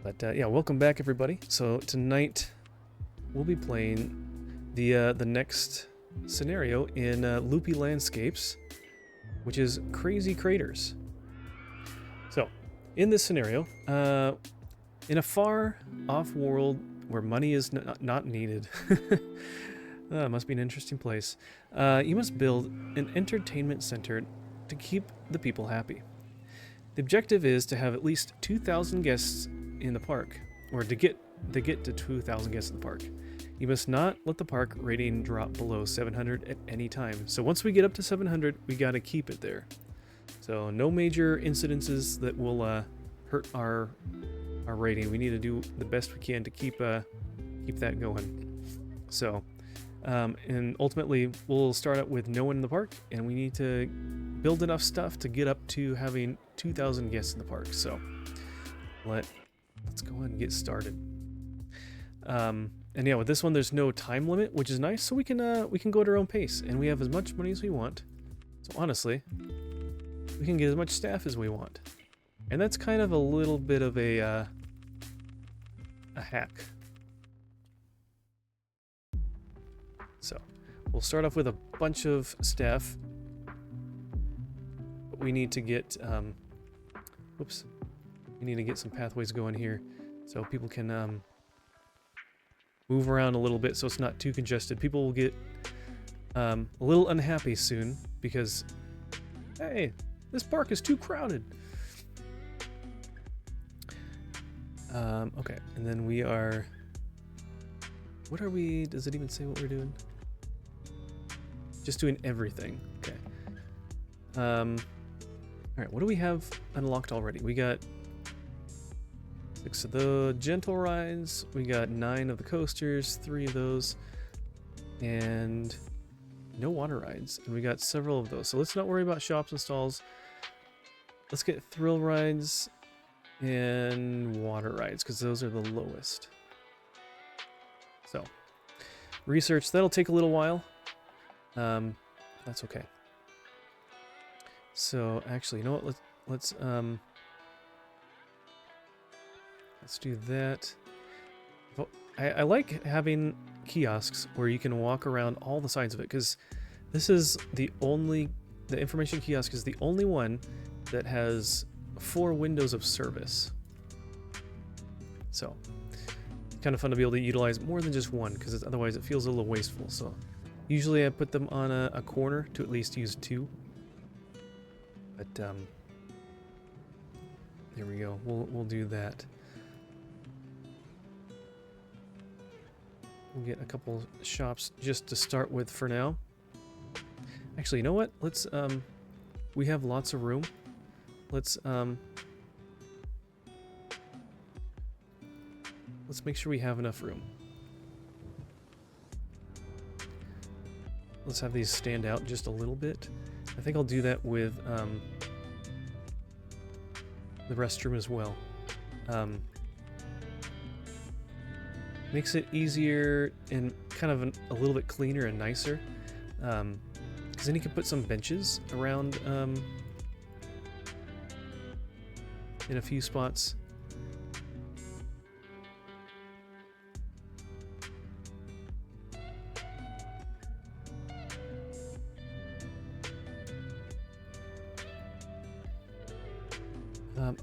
But yeah, welcome back everybody. So tonight we'll be playing the next scenario in Loopy Landscapes, which is Crazy Craters. So in this scenario, in a far off world where money is not needed, must be an interesting place, you must build an entertainment center to keep the people happy. The objective is to have at least 2,000 guests in the park, or to get to 2,000 guests in the park. You must not let the park rating drop below 700 at any time. So once we get up to 700, we gotta keep it there. So no major incidences that will hurt our rating. We need to do the best we can to keep that going. So, and ultimately we'll start out with no one in the park, and we need to build enough stuff to get up to having 2,000 guests in the park. So let's go ahead and get started. And yeah, with this one, there's no time limit, which is nice. So we can go at our own pace, and we have as much money as we want. So honestly, we can get as much staff as we want, and that's kind of a little bit of a hack. So we'll start off with a bunch of staff, but we need to get we need to get some pathways going here so people can move around a little bit so it's not too congested. People will get a little unhappy soon because, hey, this park is too crowded. Okay, and then we are... What are we... Does it even say what we're doing? Just doing everything. Okay. Alright, what do we have unlocked already? We got 6 of the gentle rides, we got 9 of the coasters, 3 of those, and no water rides, and we got several of those. So let's not worry about shops and stalls. Let's get thrill rides and water rides, because those are the lowest. So, research, that'll take a little while. That's okay. So, actually, you know what, let's do that. I like having kiosks where you can walk around all the sides of it, because this is the information kiosk is the only one that has 4 windows of service. So, kind of fun to be able to utilize more than just one, because otherwise it feels a little wasteful. So, usually I put them on a corner to at least use 2. But, there we go. We'll do that. We'll get a couple shops just to start with for now. Actually, you know what? Let's, we have lots of room. Let's make sure we have enough room. Let's have these stand out just a little bit. I think I'll do that with, the restroom as well. Makes it easier and kind of a little bit cleaner and nicer. Because then you can put some benches around in a few spots.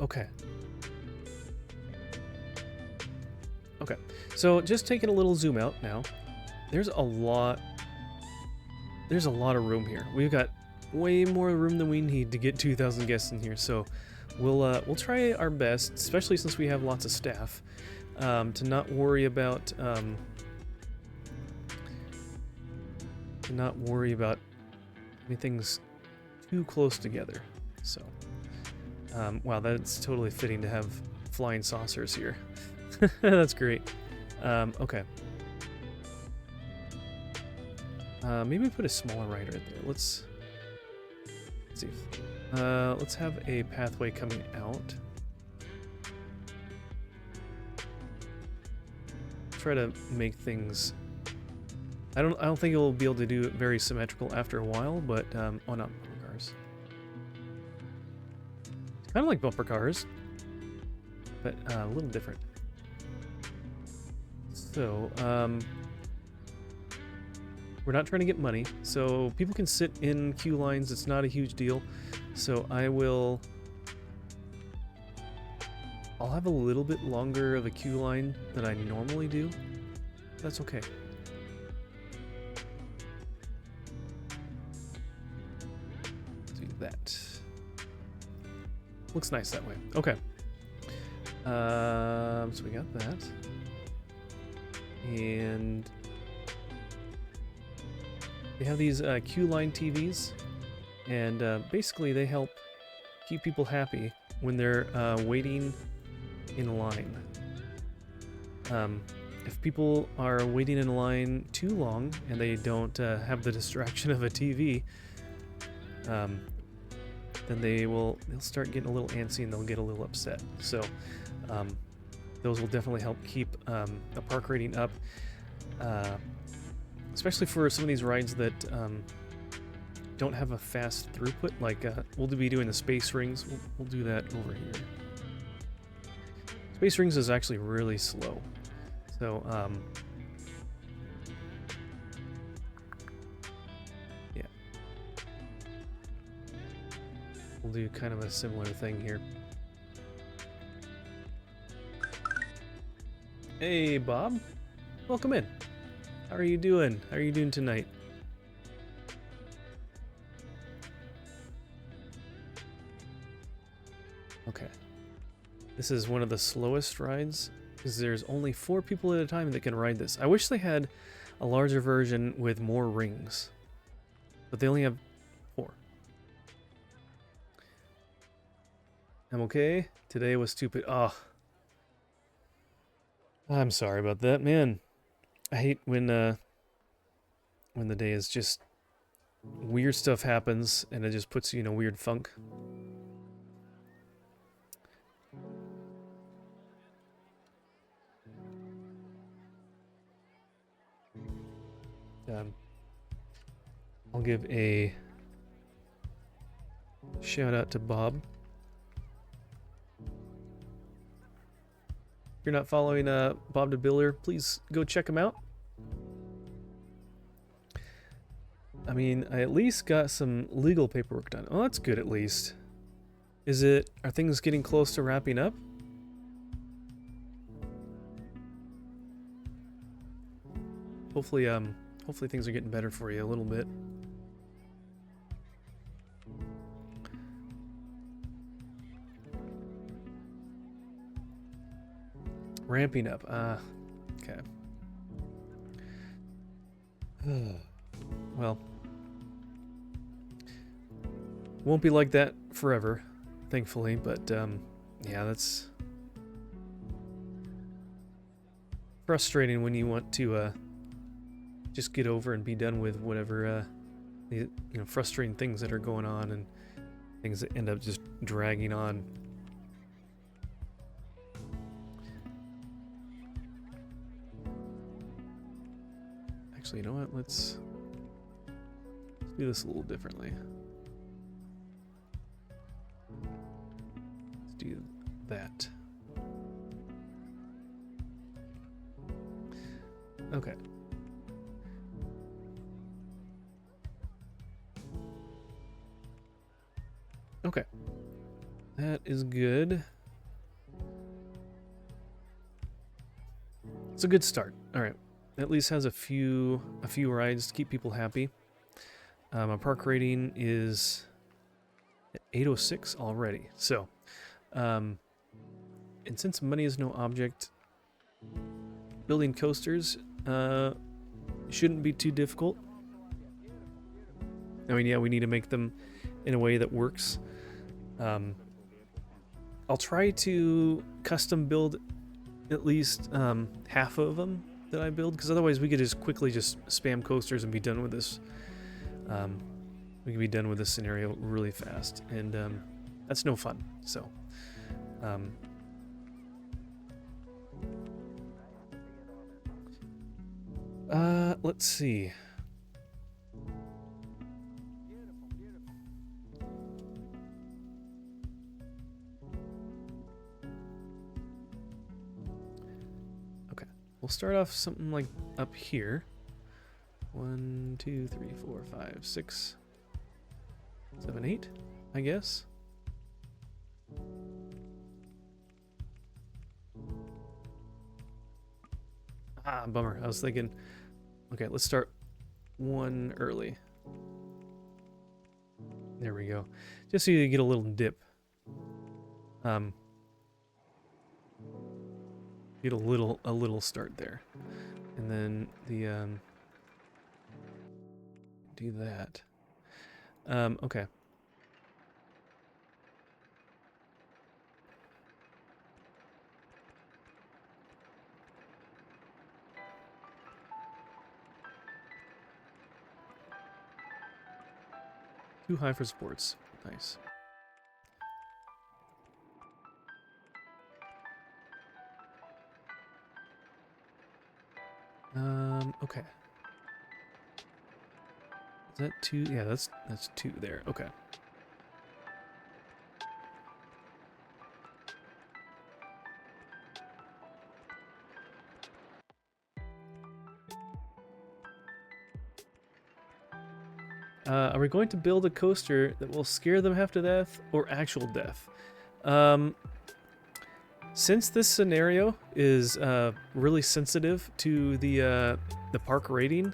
Okay. Okay, so just taking a little zoom out now. There's a lot of room here. We've got way more room than we need to get 2,000 guests in here. So we'll try our best, especially since we have lots of staff, to not worry about anything's too close together. So, wow, that's totally fitting to have flying saucers here. That's great. Okay. Maybe put a smaller ride right there. Let's see. Let's have a pathway coming out. Try to make things. I don't think it'll be able to do it very symmetrical after a while, but oh, not bumper cars. Kind of like bumper cars, but a little different. So, we're not trying to get money, so people can sit in queue lines. It's not a huge deal. So I'll have a little bit longer of a queue line than I normally do. That's okay. Do that. Looks nice that way. Okay. So we got that. And they have these queue line TVs, and basically they help keep people happy when they're waiting in line. If people are waiting in line too long and they don't have the distraction of a TV, then they'll start getting a little antsy and they'll get a little upset. So those will definitely help keep the park rating up, especially for some of these rides that don't have a fast throughput. Like we'll be doing the Space Rings. We'll do that over here. Space Rings is actually really slow. So, yeah. We'll do kind of a similar thing here. Hey, Bob. Welcome in. How are you doing? How are you doing tonight? Okay. This is one of the slowest rides, because there's only 4 people at a time that can ride this. I wish they had a larger version with more rings, but they only have 4. I'm okay. Today was stupid. Oh, I'm sorry about that, man. I hate when the day is just weird stuff happens and it just puts you in a weird funk. I'll give a shout out to Bob. If you're not following Bob the Builder, please go check him out. I mean, I at least got some legal paperwork done. Oh, that's good at least. Are things getting close to wrapping up? Hopefully things are getting better for you a little bit. Ramping up. Okay. Well, won't be like that forever, thankfully, but yeah, that's frustrating when you want to just get over and be done with whatever frustrating things that are going on and things that end up just dragging on. Actually, you know what? Let's do this a little differently. Let's do that. Okay. Okay. That is good. It's a good start. All right. At least has a few rides to keep people happy. My park rating is at 806 already. So, and since money is no object, building coasters shouldn't be too difficult. I mean, yeah, we need to make them in a way that works. I'll try to custom build at least half of them that I build, because otherwise we could just quickly just spam coasters and be done with this. We could be done with this scenario really fast, and that's no fun. So, let's see. we'll start off something like up here. 1, 2, 3, 4, 5, 6, 7, 8, I guess. Ah, bummer. I was thinking, okay, let's start one early. There we go. Just so you get a little dip. Get a little start there. And then the do that. Okay. Too high for sports. Nice. Okay. Is that 2? Yeah, that's 2 there. Okay. Are we going to build a coaster that will scare them half to death or actual death? Since this scenario is really sensitive to the park rating,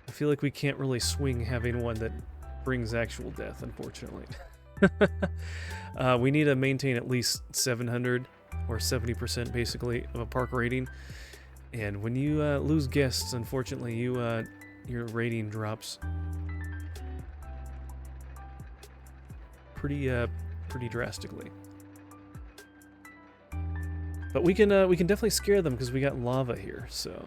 I feel like we can't really swing having one that brings actual death, unfortunately. We need to maintain at least 700 or 70% basically of a park rating. And when you lose guests, unfortunately, your rating drops pretty drastically. But we can definitely scare them because we got lava here, so.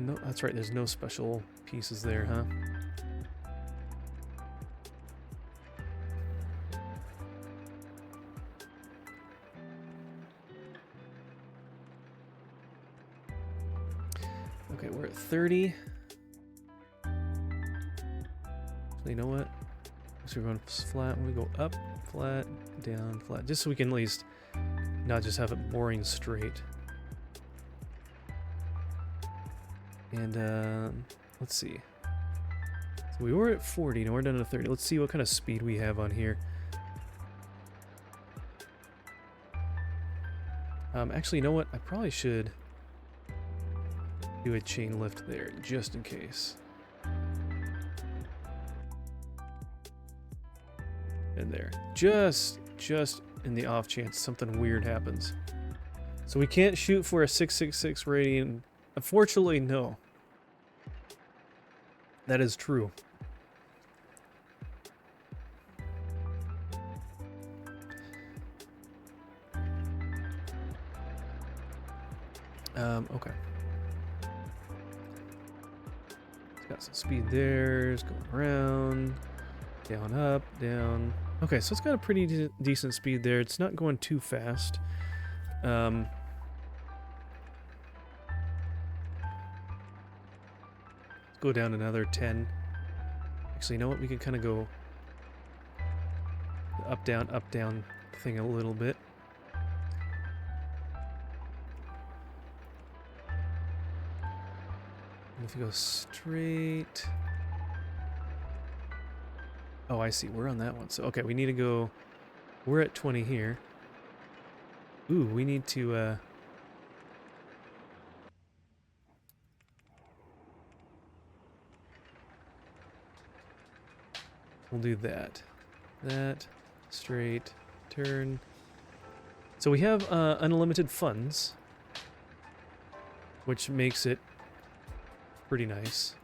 No, that's right, there's no special pieces there, huh? Okay, we're at 30. So you know what? So we're going flat. We go up, flat, down, flat, just so we can at least not just have it boring straight. And let's see. So we were at 40, now we're down to 30. Let's see what kind of speed we have on here. Actually, you know what? I probably should do a chain lift there, just in case. And there. Just in the off chance something weird happens. So we can't shoot for a 666 rating. Unfortunately, no. That is true. Okay. It's got some speed there. It's going around. Down, up, down. Okay, so it's got a pretty decent speed there. It's not going too fast. Go down another 10. Actually, you know what? We can kind of go up, down thing a little bit. And if you go straight... Oh, I see. We're on that one. So, okay, we need to go... We're at 20 here. Ooh, we need to... We'll do that. That, straight, turn. So we have unlimited funds, which makes it pretty nice.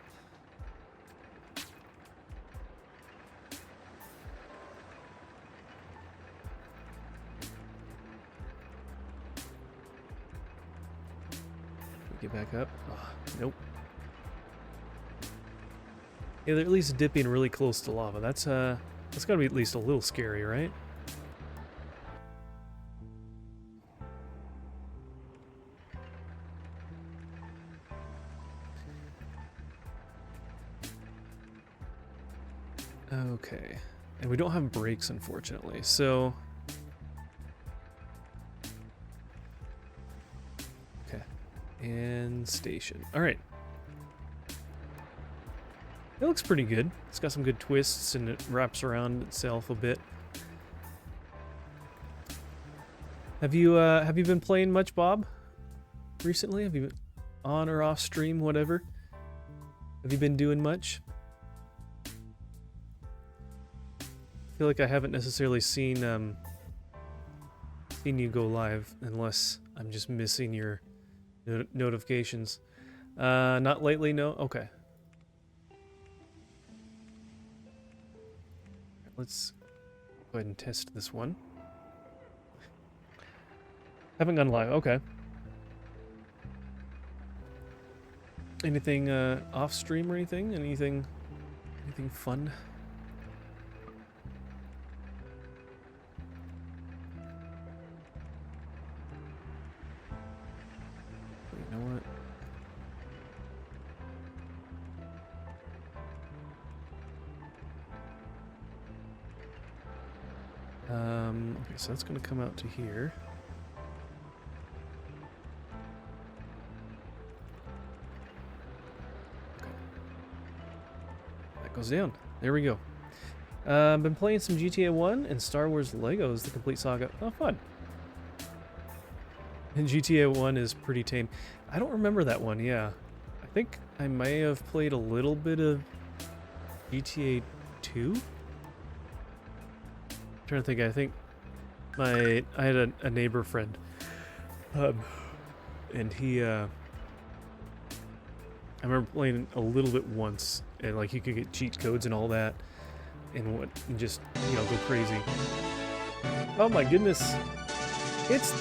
Get back up. Oh, nope. Yeah, they're at least dipping really close to lava. That's gotta be at least a little scary, right? Okay. And we don't have brakes, unfortunately, so... Okay. And station. Alright. It looks pretty good. It's got some good twists, and it wraps around itself a bit. Have you been playing much, Bob? Recently? Have you been on or off stream, whatever? Have you been doing much? I feel like I haven't necessarily seen you go live, unless I'm just missing your notifications. Not lately, no? Okay. Let's go ahead and test this one. Haven't gone live, okay. Anything off stream or anything? Anything fun? You know what? Okay, so that's gonna come out to here. Okay. That goes down. There we go. Been playing some GTA 1 and Star Wars Legos, the complete saga. Oh, fun. And GTA 1 is pretty tame. I don't remember that one, yeah. I think I may have played a little bit of GTA 2? I'm trying to think, I think I had a neighbor friend, and he, I remember playing a little bit once, and like you could get cheat codes and all that, and just, you know, go crazy. Oh my goodness. It's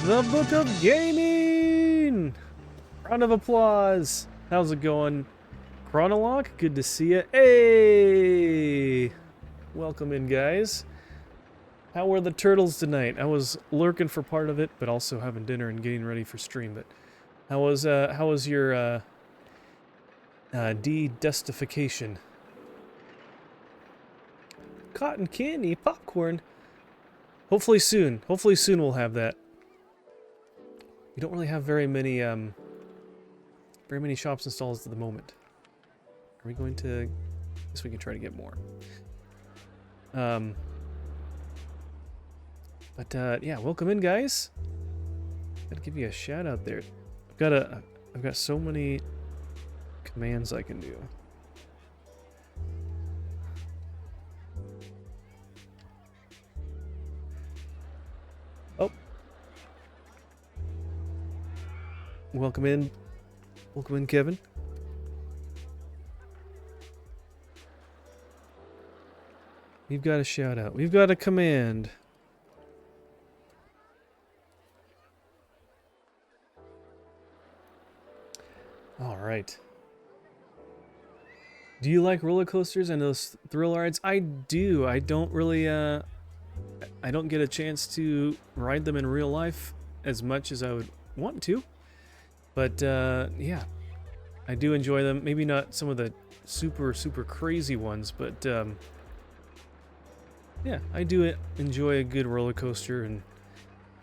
the Book of Gaming! Round of applause. How's it going? Chronolog, good to see you. Hey! Welcome in, guys. How were the turtles tonight? I was lurking for part of it, but also having dinner and getting ready for stream. But how was your de-dustification? Cotton candy, popcorn. Hopefully soon. Hopefully soon we'll have that. We don't really have very many shops and stalls at the moment. Are we going to? I guess we can try to get more. But yeah, welcome in, guys. Gotta give you a shout out there. I've got so many commands I can do. Oh. Welcome in. Welcome in, Kevin. We've got a shout out. We've got a command. All right. Do you like roller coasters and those thrill rides? I do. I don't really, I don't get a chance to ride them in real life as much as I would want to. But, yeah. I do enjoy them. Maybe not some of the super, super crazy ones, but, yeah, I do enjoy a good roller coaster. And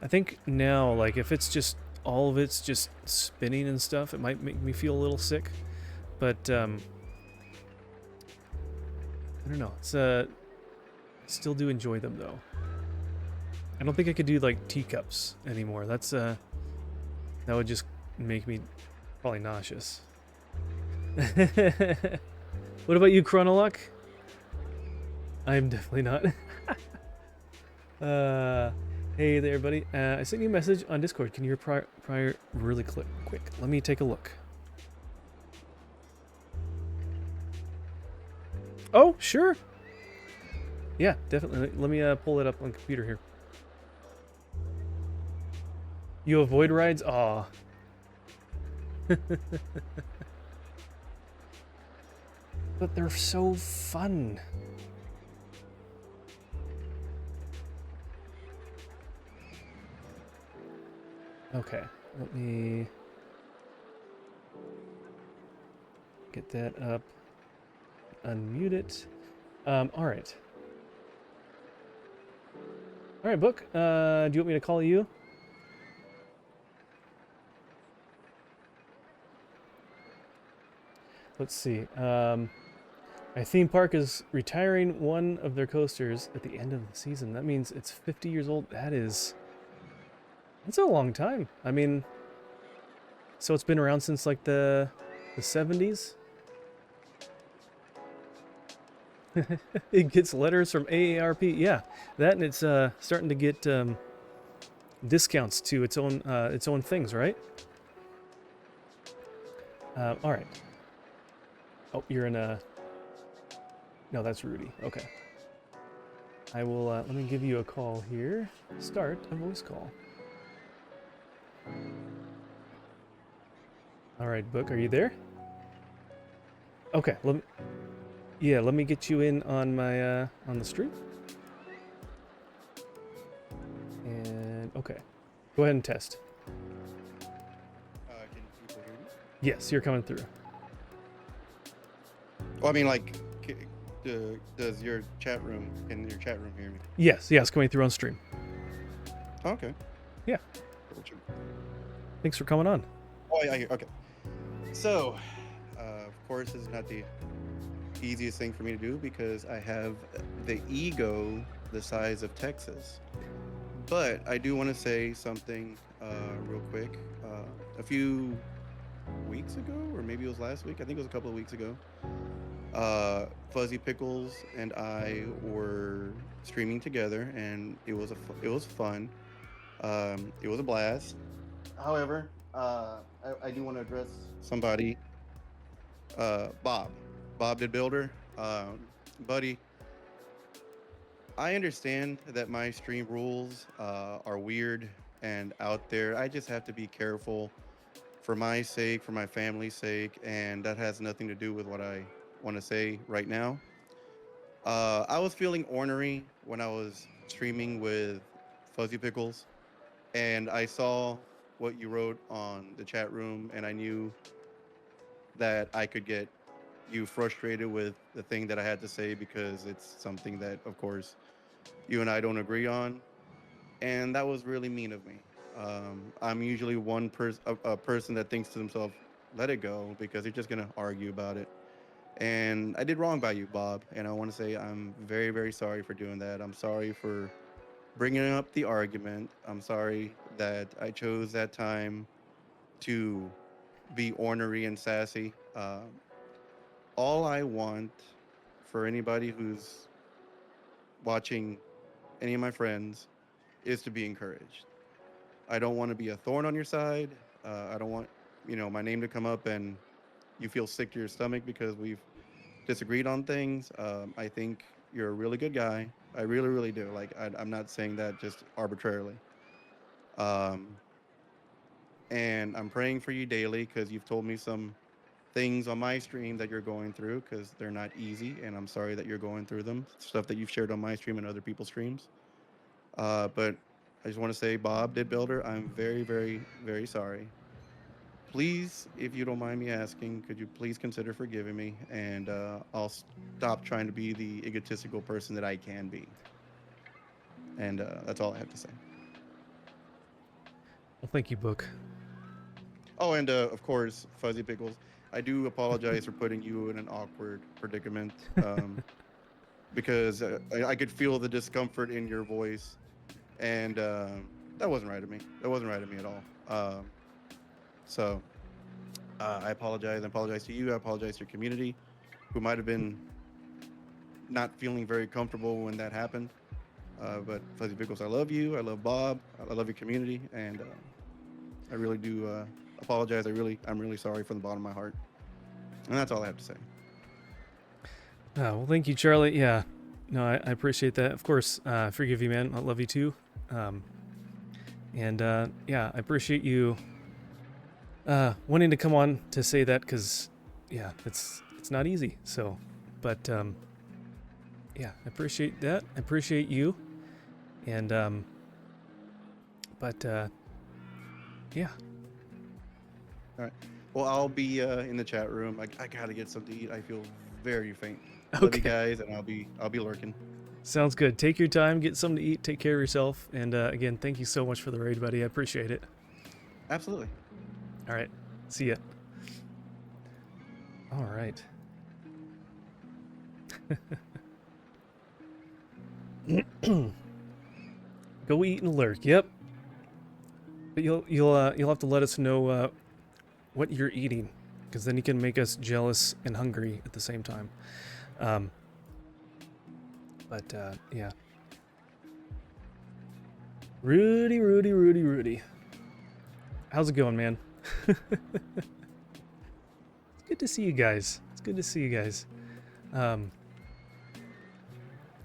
I think now, like, if it's just all of it's just spinning and stuff, it might make me feel a little sick. But I don't know. It's still do enjoy them though. I don't think I could do like teacups anymore. That's that would just make me probably nauseous. What about you, Chronolog? I'm definitely not. Hey there, buddy. I sent you a message on Discord. Can you reply really quick? Let me take a look. Oh, sure. Yeah, definitely. Let me pull it up on computer here. You avoid rides? Aw. But they're so fun. Okay, let me get that up. Unmute it. All right. All right, Book. Do you want me to call you? Let's see. My theme park is retiring one of their coasters at the end of the season. That means it's 50 years old. That's a long time. I mean, so it's been around since like the 70s. It gets letters from AARP. Yeah, that and it's starting to get discounts to its own things, right? All right. Oh, you're in a. No, that's Rudy. Okay. I will. Let me give you a call here. Start a voice call. All right, Book. Are you there? Okay. Let me get you in on my on the stream. And okay, go ahead and test. Can people hear me? Yes, you're coming through. Well, I mean, like, does your chat room, can your chat room hear me? Yes, coming through on stream. Oh, okay. Yeah. Thanks for coming on. Oh, I hear. Okay. So, of course, this is not the easiest thing for me to do because I have the ego the size of Texas. But I do want to say something real quick. A few weeks ago, or maybe it was last week. I think it was a couple of weeks ago. Fuzzy Pickles and I were streaming together, and it was fun. It was a blast. However, I do want to address somebody. Bob did Builder. Buddy, I understand that my stream rules are weird and out there. I just have to be careful for my sake, for my family's sake, and that has nothing to do with what I want to say right now. I was feeling ornery when I was streaming with Fuzzy Pickles, and I saw what you wrote on the chat room, and I knew that I could get you frustrated with the thing that I had to say because it's something that, of course, you and I don't agree on, and that was really mean of me. I'm usually a person that thinks to themselves, "Let it go," because they're just gonna argue about it. And I did wrong by you, Bob. And I want to say I'm very, very sorry for doing that. I'm sorry for bringing up the argument. I'm sorry that I chose that time to be ornery and sassy. All I want for anybody who's watching, any of my friends, is to be encouraged. I don't want to be a thorn on your side. I don't want, my name to come up and you feel sick to your stomach because we've disagreed on things. I think you're a really good guy. I really, really do. Like, I'm not saying that just arbitrarily. Um, and I'm praying for you daily because you've told me some things on my stream that you're going through because they're not easy. And I'm sorry that you're going through them. Stuff that you've shared on my stream and other people's streams. But I just want to say, Bob did Builder, I'm very, very, very sorry. Please, if you don't mind me asking, could you please consider forgiving me? And I'll stop trying to be the egotistical person that I can be. And that's all I have to say. Well, thank you, Book. Oh, and of course, Fuzzy Pickles, I do apologize for putting you in an awkward predicament because I could feel the discomfort in your voice. And that wasn't right of me. That wasn't right of me at all. So I apologize. I apologize to you. I apologize to your community who might have been not feeling very comfortable when that happened. But Fuzzy Pickles, I love you. I love Bob. I love your community, and I really do apologize. I'm really sorry from the bottom of my heart, and that's all I have to say. Well, thank you, Charlie. Yeah, no, I appreciate that. Of course, forgive you, man. I love you too. And yeah, I appreciate you wanting to come on to say that because, yeah, it's not easy. So, but yeah, I appreciate that. I appreciate you. And but yeah. All right. Well, I'll be in the chat room. I gotta get something to eat. I feel very faint. Love you Okay. guys, and I'll be lurking. Sounds good. Take your time, get something to eat, take care of yourself, and again, thank you so much for the raid, buddy. I appreciate it. Absolutely. All right. See ya. All right. Go eat and lurk. Yep. But you'll have to let us know what you're eating, because then you can make us jealous and hungry at the same time. Yeah. Rudy. How's it going, man? It's good to see you guys. It's good to see you guys.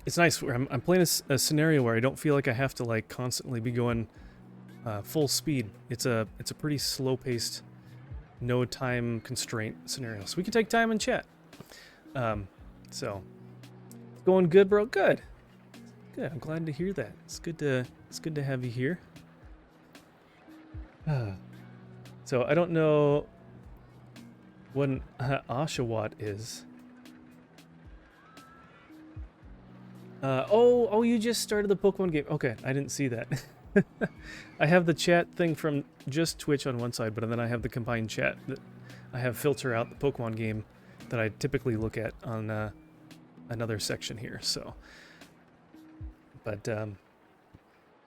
It's nice where I'm playing a scenario where I don't feel like I have to like constantly be going full speed. It's a pretty slow-paced, no time constraint scenario, so we can take time and chat. So it's going good, bro. Good. I'm glad to hear that. It's good to have you here. So I don't know what an Oshawott is. Oh, you just started the Pokemon game. Okay, I didn't see that. I have the chat thing from just Twitch on one side, but then I have the combined chat that I have filter out the Pokemon game that I typically look at on another section here. So, but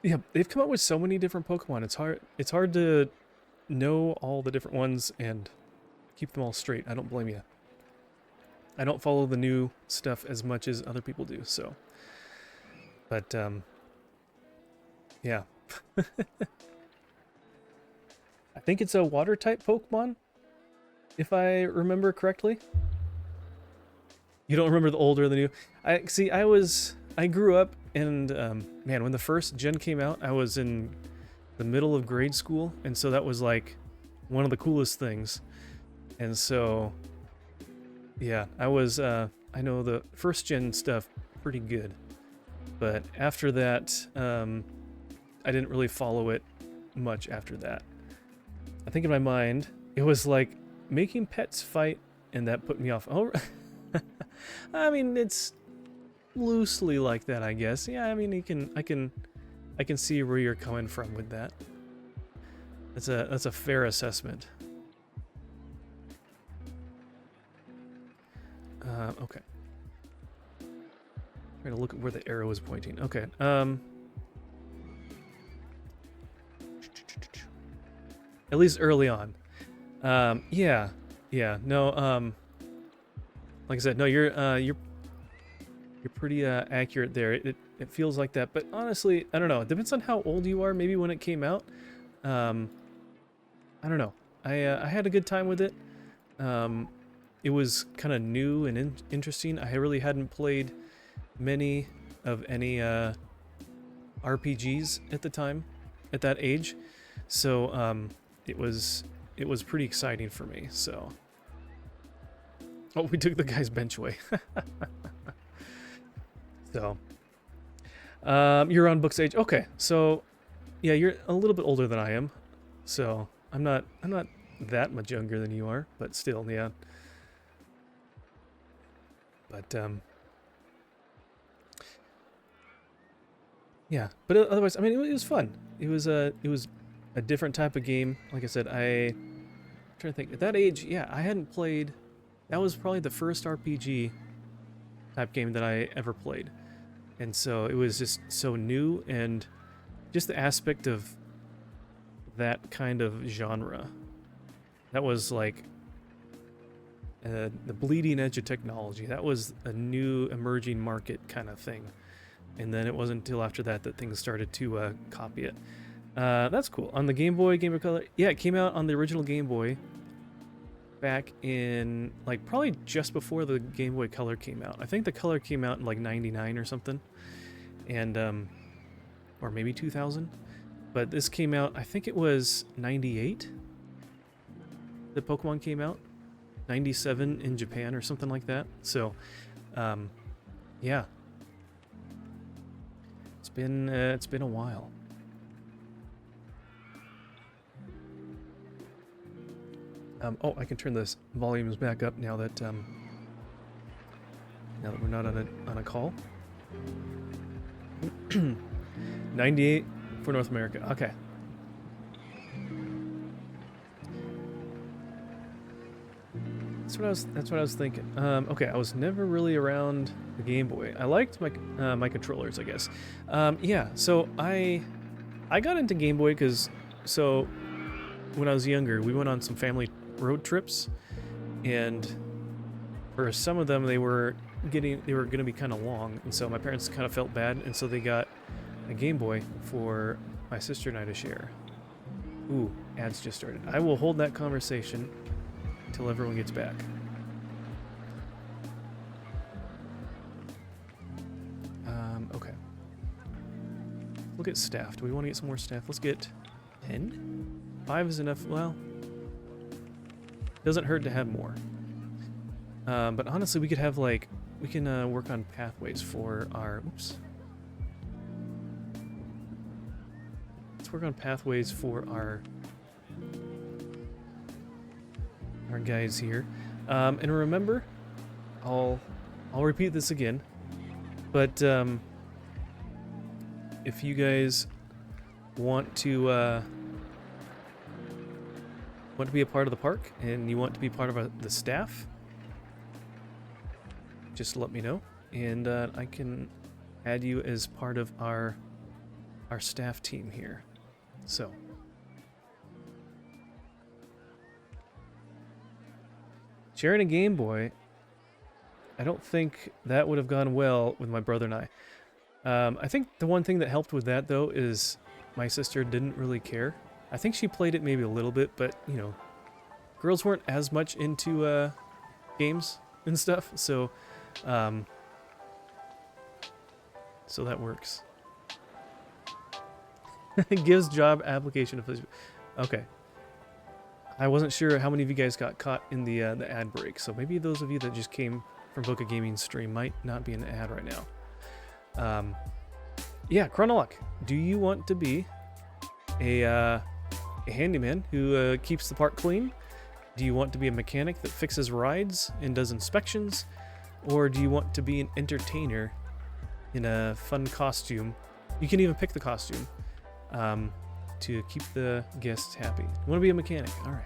yeah, they've come up with so many different Pokemon. It's hard to know all the different ones and keep them all straight. I don't blame you. I don't follow the new stuff as much as other people do. So, but yeah. I think it's a water type Pokemon, if I remember correctly. You don't remember the old or the new? I grew up and man, when the first gen came out, I was in the middle of grade school, and so that was like one of the coolest things. And so yeah, I know the first gen stuff pretty good. But after that, I didn't really follow it much after that. I think in my mind, it was like making pets fight, and that put me off. Oh, I mean, it's loosely like that, I guess. Yeah, I mean, I can see where you're coming from with that. That's a fair assessment. Okay. Trying to look at where the arrow is pointing. Okay. At least early on. Yeah. No. Like I said, no. You're pretty accurate there. It feels like that, but honestly, I don't know. It depends on how old you are. Maybe when it came out. I don't know. I had a good time with it. It was kind of new and interesting. I really hadn't played many of any RPGs at the time, at that age, so it was pretty exciting for me. So, oh, we took the guy's bench away. So, you're on Book's age. Okay, so yeah, you're a little bit older than I am, so I'm not that much younger than you are, but still, yeah. But yeah, but otherwise, I mean, it was fun. It was a different type of game. Like I said, I'm trying to think. At that age, yeah, I hadn't played. That was probably the first RPG type game that I ever played, and so it was just so new, and just the aspect of that kind of genre. That was like the bleeding edge of technology. That was a new emerging market kind of thing. And then it wasn't until after that that things started to copy it. That's cool. On the Game Boy Color, yeah, it came out on the original Game Boy back in, like, probably just before the Game Boy Color came out. I think the Color came out in, like, 99 or something. And, or maybe 2000. But this came out, I think it was 98 that Pokemon came out. 97 in Japan or something like that. So, yeah. It's been a while. Oh, I can turn this volumes back up now that Now that we're not on a call. 98 for North America. Okay. That's what I was thinking. Okay, I was never really around the Game Boy. I liked my controllers, I guess. Yeah, so I got into Game Boy because when I was younger, we went on some family road trips, and for some of them they were going to be kind of long, and so my parents kind of felt bad, and so they got a Game Boy for my sister and I to share. Ooh, ads just started. I will hold that conversation until everyone gets back. Okay. Look at staff. Do we want to get some more staff? Let's get 10? 5 is enough. Well, doesn't hurt to have more. But honestly, we could have we can work on pathways for our. Oops. Let's work on pathways for our guys here. And remember, I'll repeat this again, but if you guys want to be a part of the park and you want to be part of the staff, just let me know, and I can add you as part of our staff team here. So. Sharing a Game Boy, I don't think that would have gone well with my brother and I. I think the one thing that helped with that, though, is my sister didn't really care. I think she played it maybe a little bit, but, you know, girls weren't as much into games and stuff, so that works. It gives job application. Okay. I wasn't sure how many of you guys got caught in the ad break, so maybe those of you that just came from Book of Gaming stream might not be in the ad right now. Yeah, Chronolock, do you want to be a handyman who keeps the park clean? Do you want to be a mechanic that fixes rides and does inspections? Or do you want to be an entertainer in a fun costume? You can even pick the costume. To keep the guests happy. You want to be a mechanic? All right.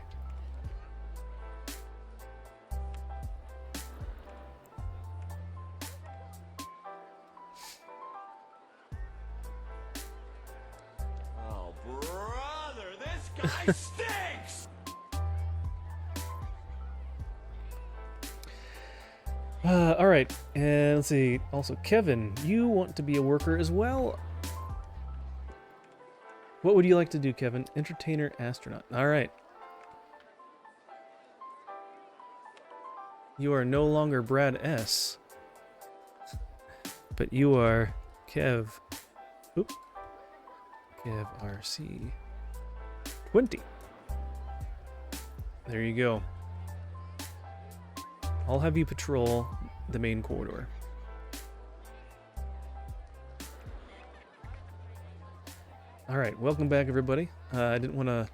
Oh, brother, this guy stinks! All right, and let's see. Also, Kevin, you want to be a worker as well? What would you like to do, Kevin? Entertainer, astronaut. All right. You are no longer Brad S. But you are Kev. Oop. Kev RC 20. There you go. I'll have you patrol the main corridor. Alright, welcome back everybody. I didn't want to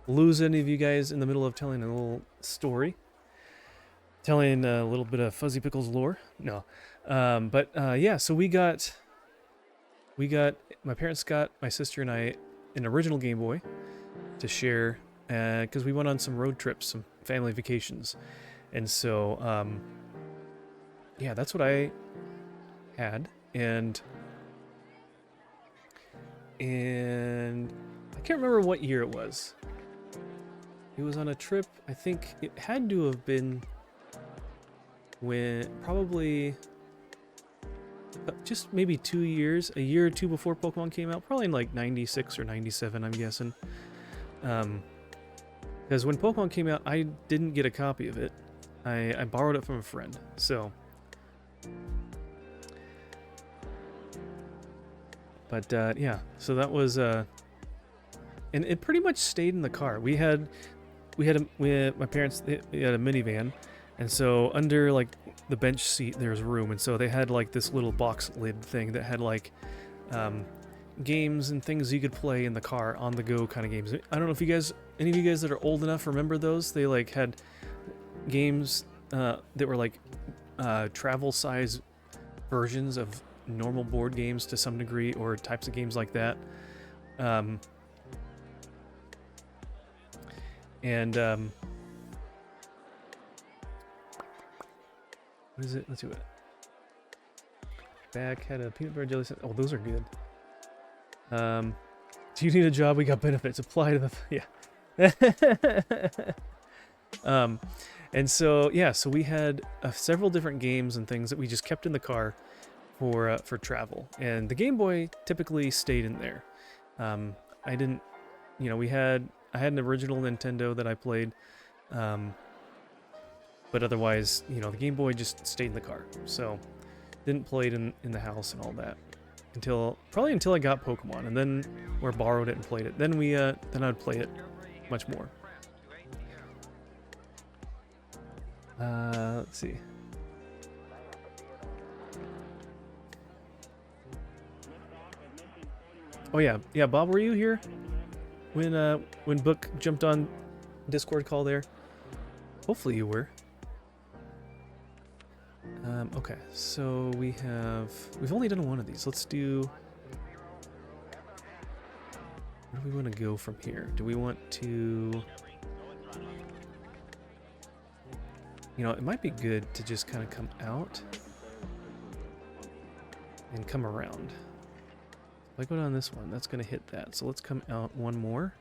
lose any of you guys in the middle of telling a little story. Telling a little bit of Fuzzy Pickles lore. No. Yeah, so we got, my parents got my sister and I an original Game Boy to share, because we went on some road trips, some family vacations. And so, yeah, that's what I had. And I can't remember what year it was. It was on a trip. I think it had to have been when probably just maybe 2 years, a year or two before Pokemon came out, probably in like 96 or 97, I'm guessing. Because when Pokemon came out, I didn't get a copy of it. I borrowed it from a friend. So but yeah, so that was and it pretty much stayed in the car. My parents, they had a minivan, and so under like the bench seat there's room, and so they had like this little box lid thing that had like games and things you could play in the car, on the go kind of games. I don't know if you guys, any of you guys that are old enough remember those. They like had games that were like travel size versions of normal board games to some degree, or types of games like that. What is it? Let's see what. Back had a peanut butter jelly sandwich. Oh, those are good. Do you need a job? We got benefits. Apply to the yeah. And so yeah, so we had several different games and things that we just kept in the car for travel, and the Game Boy typically stayed in there. I didn't, you know, I had an original Nintendo that I played, but otherwise, you know, the Game Boy just stayed in the car. So didn't play it in the house and all that until I got Pokemon, and then or borrowed it and played it. Then I'd play it much more. Let's see. Oh yeah, Bob, were you here when Book jumped on Discord call there? Hopefully you were. Okay, so we've only done one of these. Let's do. Where do we want to go from here? Do we want to? You know, it might be good to just kind of come out and come around. If I go down this one, that's going to hit that. So let's come out one more.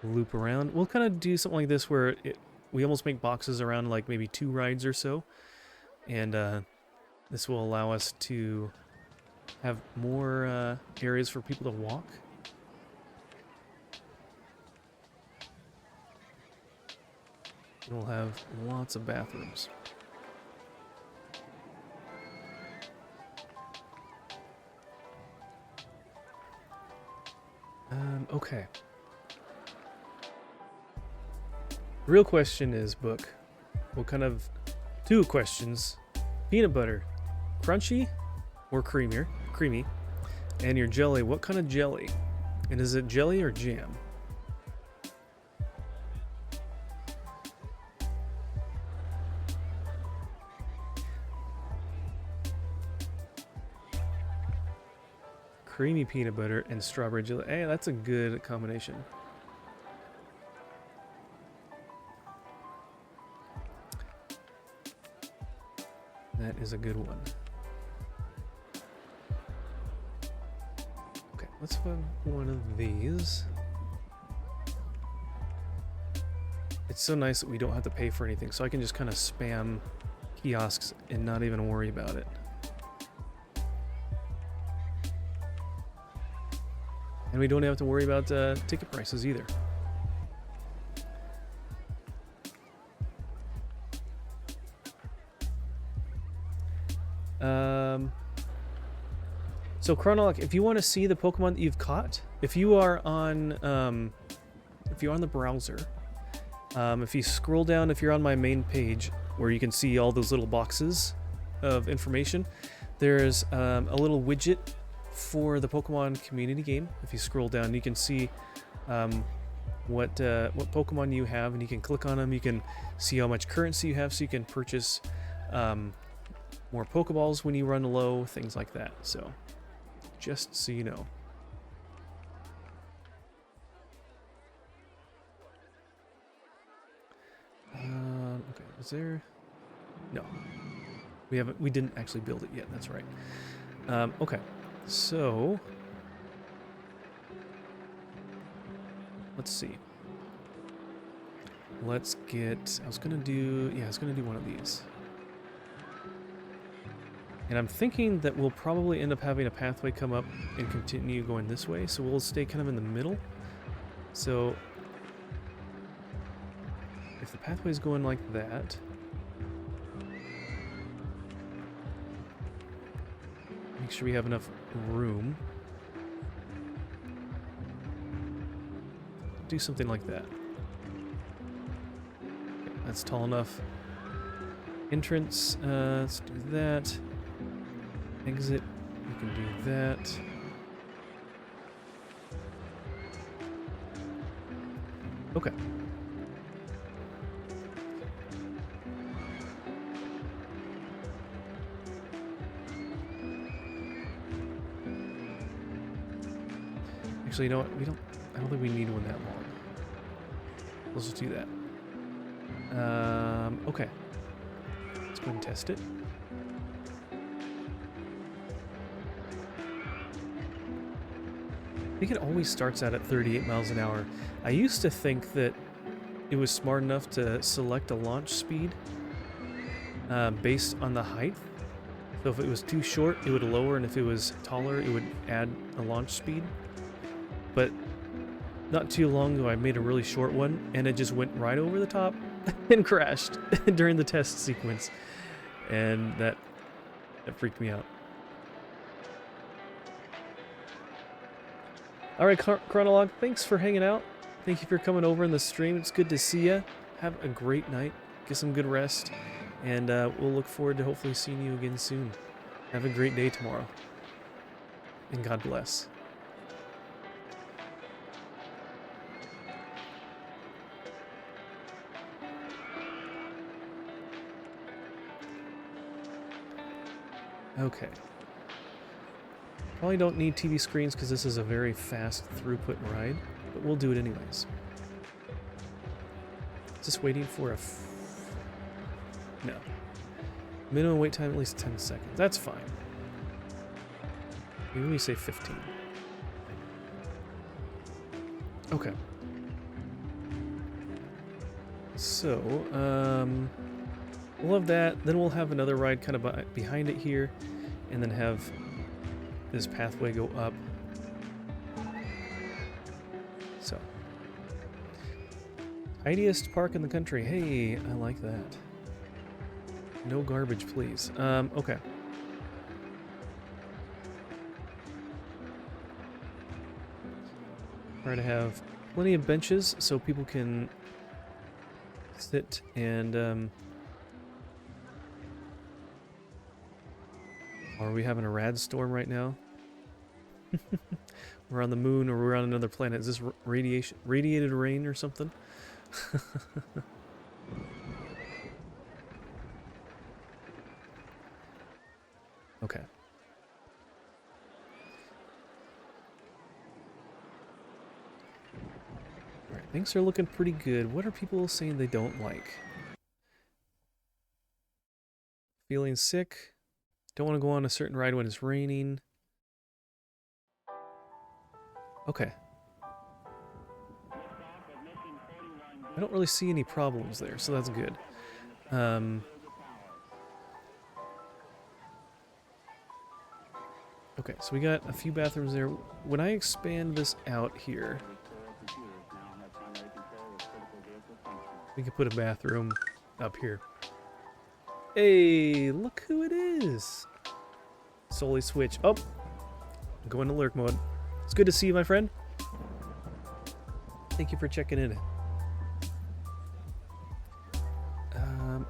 Loop around. We'll kind of do something like this where we almost make boxes around like maybe 2 rides or so. And this will allow us to have more areas for people to walk. We'll have lots of bathrooms. Okay. Real question is, Book, what kind of 2 questions? Peanut butter, crunchy or creamy? And your jelly, what kind of jelly? And is it jelly or jam? Creamy peanut butter and strawberry jelly. Hey, that's a good combination. That is a good one. Okay, let's have one of these. It's so nice that we don't have to pay for anything, so I can just kind of spam kiosks and not even worry about it. And we don't have to worry about ticket prices either. So Chronolog, if you want to see the Pokemon that you've caught, if you are on the browser, if you scroll down, if you're on my main page where you can see all those little boxes of information, there's a little widget for the Pokemon community game. If you scroll down, you can see what Pokemon you have, and you can click on them. You can see how much currency you have, so you can purchase more Pokeballs when you run low, things like that. So, just so you know. Okay, is there? No, we didn't actually build it yet. That's right. Okay. So, let's see. Let's get, I was gonna do one of these. And I'm thinking that we'll probably end up having a pathway come up and continue going this way, so we'll stay kind of in the middle. So, if the pathway's going like that, make sure we have enough room. Do something like that. Okay, that's tall enough. Entrance, let's do that. Exit, we can do that. Okay. Actually, you know what? I don't think we need one that long. Let's just do that. Okay. Let's go ahead and test it. I think it always starts out at 38 miles an hour. I used to think that it was smart enough to select a launch speed based on the height. So if it was too short, it would lower, and if it was taller, it would add a launch speed. But not too long ago, I made a really short one, and it just went right over the top and crashed during the test sequence. And that freaked me out. All right, Chronolog, thanks for hanging out. Thank you for coming over in the stream. It's good to see you. Have a great night. Get some good rest. And we'll look forward to hopefully seeing you again soon. Have a great day tomorrow. And God bless. Okay. Probably don't need TV screens because this is a very fast throughput ride, but we'll do it anyways. Just waiting for a... No. Minimum wait time at least 10 seconds. That's fine. Maybe we say 15. Okay. So, we'll have that. Then we'll have another ride kind of behind it here, and then have this pathway go up. So, tidiest park in the country. Hey, I like that. No garbage, please. Okay. Try to have plenty of benches so people can sit and are we having a rad storm right now? We're on the moon or we're on another planet. Is this radiated rain or something? Okay. Alright, things are looking pretty good. What are people saying they don't like? Feeling sick? Don't want to go on a certain ride when it's raining. Okay. I don't really see any problems there, so that's good. Okay, so we got a few bathrooms there. When I expand this out here, we could put a bathroom up here. Hey, look who it is! Solely switch. Oh! I'm going to lurk mode. It's good to see you, my friend. Thank you for checking in.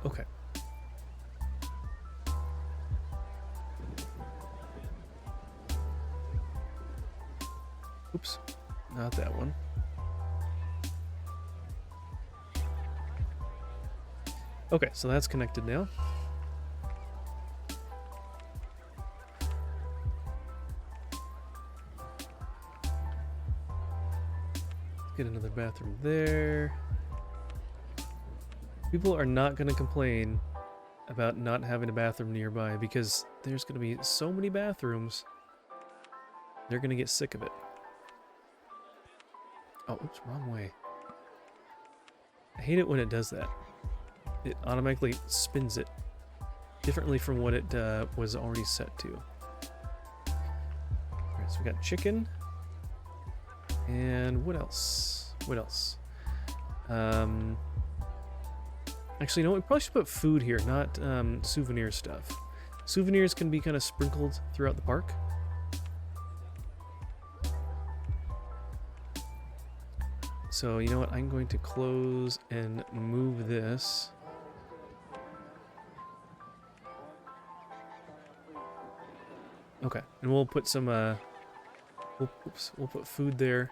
Okay. Oops, not that one. Okay, so that's connected now. Get another bathroom there. People are not going to complain about not having a bathroom nearby because there's going to be so many bathrooms. They're going to get sick of it. Oh, oops, wrong way. I hate it when it does that. It automatically spins it differently from what it was already set to. Alright, so we got chicken. And what else? What else? Actually, no, we probably should put food here, not souvenir stuff. Souvenirs can be kind of sprinkled throughout the park. So, you know what? I'm going to close and move this. Okay, and we'll put some, we'll put food there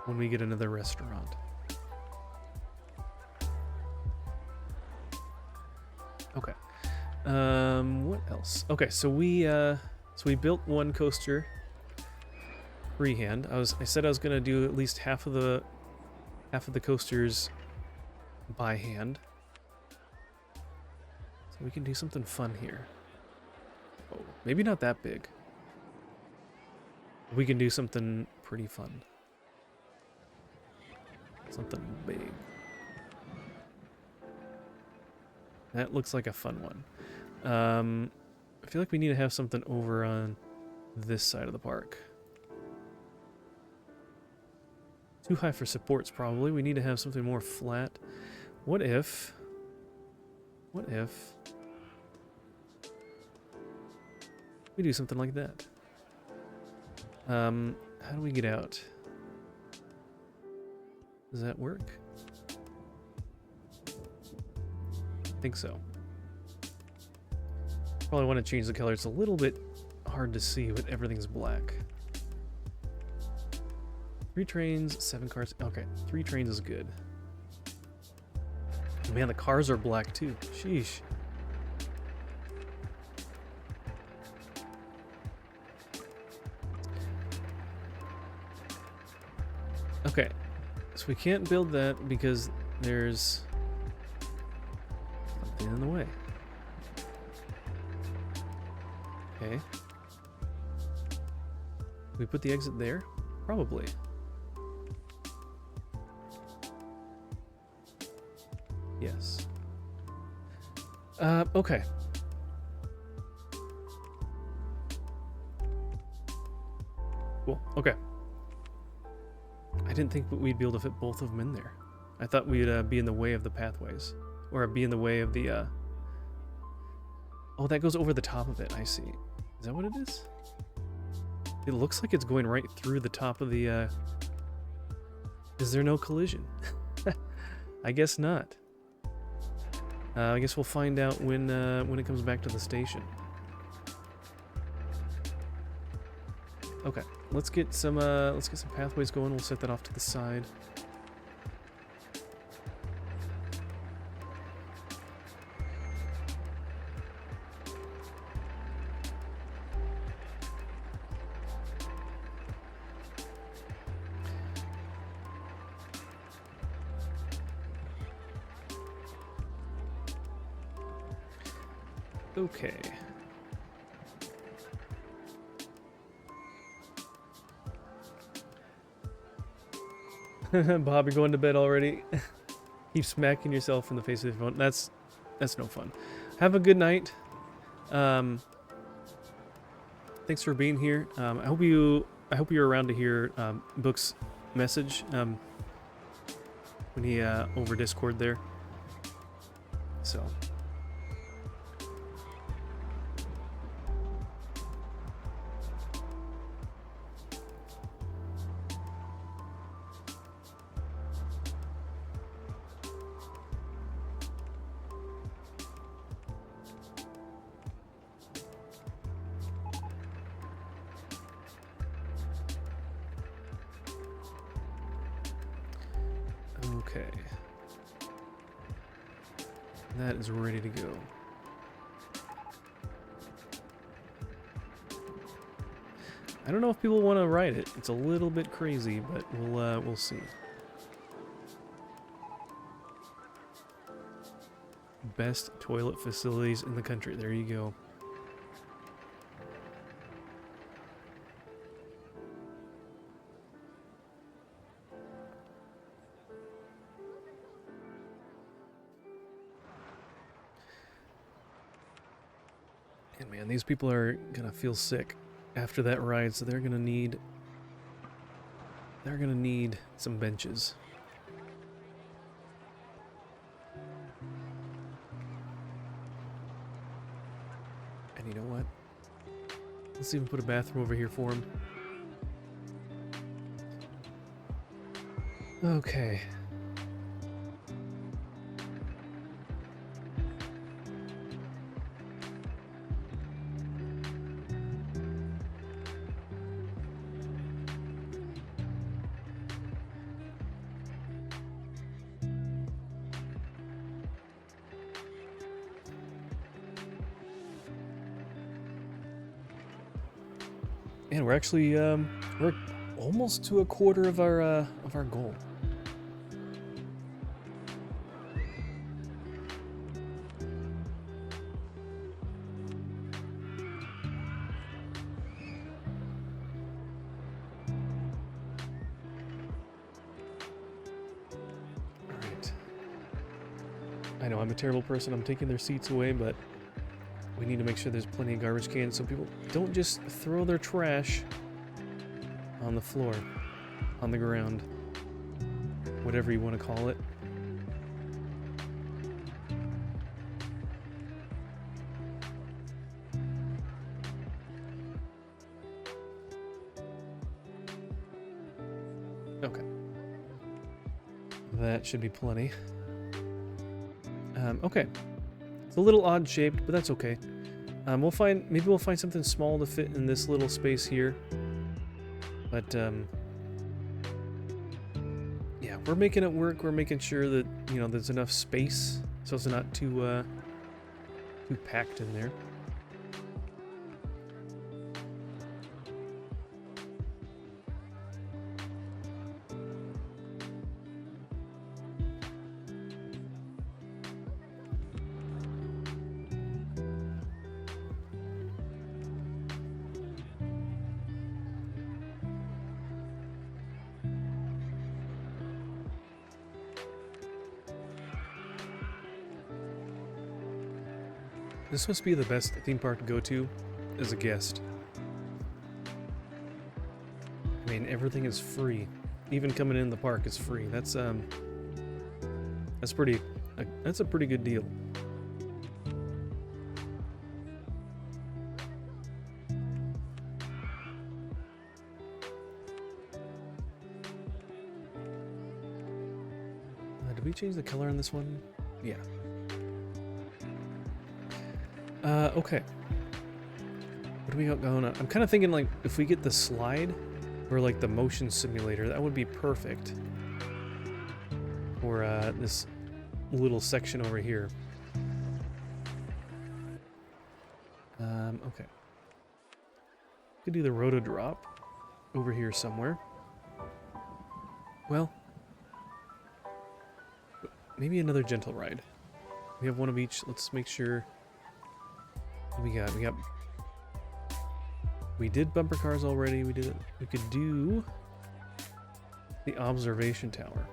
when we get another restaurant. Okay. What else? Okay, so we built one coaster freehand. I said I was gonna do at least half of the coasters by hand. So we can do something fun here. Oh, maybe not that big. We can do something pretty fun. Something big. That looks like a fun one. I feel like we need to have something over on this side of the park. Too high for supports, probably. We need to have something more flat. What if we do something like that? How do we get out? Does that work? I think so. Probably want to change the color. It's a little bit hard to see, but everything's black. 3 trains, 7 cars. Okay, 3 trains is good. Man, the cars are black too. Sheesh. Okay, so we can't build that because there's something in the way. Okay. We put the exit there? Probably. Yes. Okay. Cool. Okay. I didn't think we'd be able to fit both of them in there. I thought we'd be in the way of the pathways. Or be in the way of the, Oh, that goes over the top of it, I see. Is that what it is? It looks like it's going right through the top of the, Is there no collision? I guess not. I guess we'll find out when it comes back to the station. Okay, let's get some pathways going. We'll set that off to the side. Okay. Bob, you're going to bed already. Keep smacking yourself in the face with your phone. That's no fun. Have a good night. Thanks for being here. I hope you're around to hear Book's message when he over Discord there. So. Okay. That is ready to go. I don't know if people want to ride it. It's a little bit crazy, but we'll see. Best toilet facilities in the country. There you go. And man, these people are gonna feel sick after that ride, so they're gonna need some benches. And you know what? Let's even put a bathroom over here for them. Okay. And we're actually we're almost to a quarter of our goal. Alright. I know I'm a terrible person, I'm taking their seats away, but we need to make sure there's plenty of garbage cans so people don't just throw their trash on the floor, on the ground, whatever you want to call it. Okay. That should be plenty. Okay. It's a little odd shaped, but that's okay. Maybe we'll find something small to fit in this little space here. But, yeah, we're making it work. We're making sure that, you know, there's enough space so it's not too packed in there. This must be the best theme park to go to as a guest. I mean, everything is free. Even coming in the park is free. That's a pretty good deal. Did we change the color on this one? Yeah. Okay. What do we got going on? I'm kind of thinking, like, if we get the slide or, like, the motion simulator, that would be perfect. Or, this little section over here. Okay. Could do the roto drop over here somewhere. Well, maybe another gentle ride. We have one of each. Let's make sure. What do we got? We did bumper cars already. We could do the observation tower.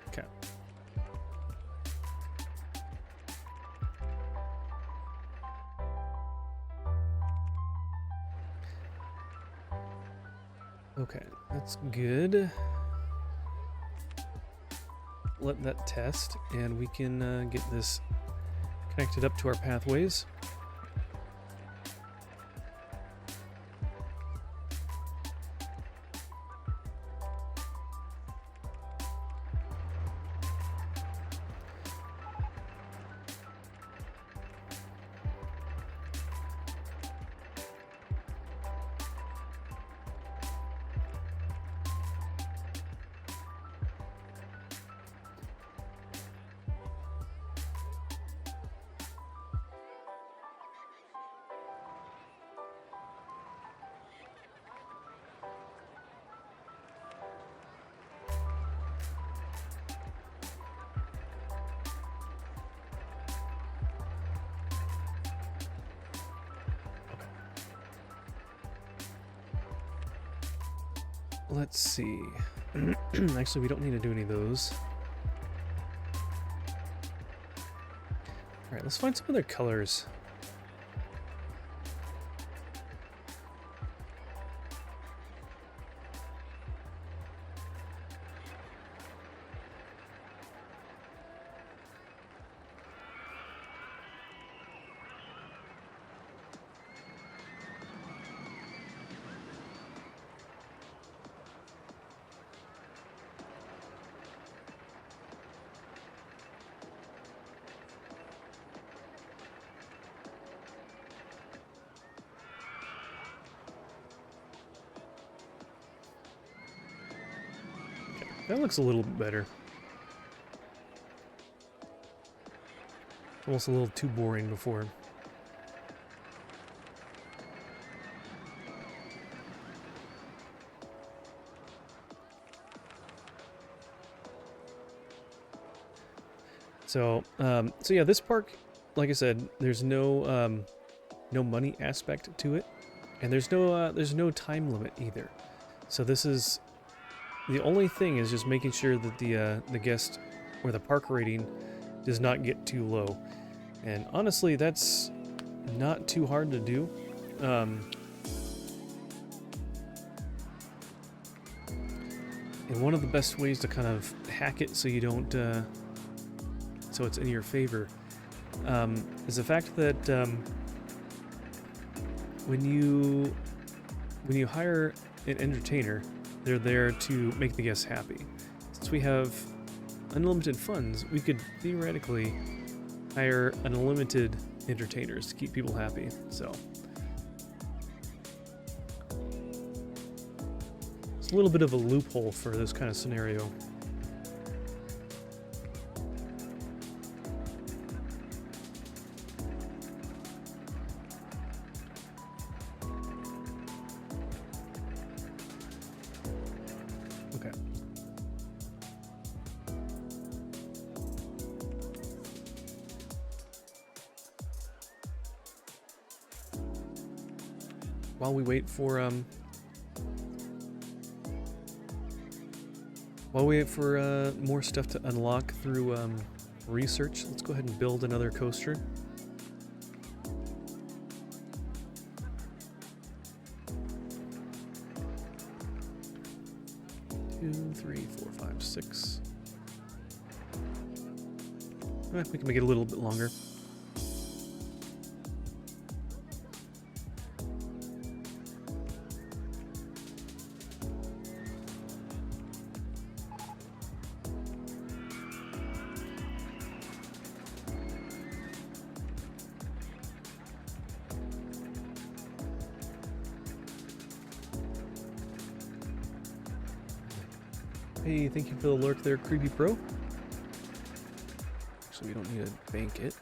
Okay. Okay, that's good. Let that test, and we can get this connected up to our pathways. Let's see. Actually, we don't need to do any of those. Alright, let's find some other colors. That looks a little bit better. almost a little too boring before. So yeah, this park, like I said, there's no no money aspect to it, and there's no time limit either. So this is the only thing is just making sure that the guest or the park rating does not get too low. And honestly, that's not too hard to do. And one of the best ways to kind of hack it so you don't, so it's in your favor, is the fact that when you hire an entertainer, they're there to make the guests happy. Since we have unlimited funds, we could theoretically hire unlimited entertainers to keep people happy. So it's a little bit of a loophole for this kind of scenario. Okay. While we wait for more stuff to unlock through research, let's go ahead and build another coaster. Two, three, four, five, six. We can make it a little bit longer. Hey, thank you for the lurk there, Creepy Pro. Actually, we don't need to bank it.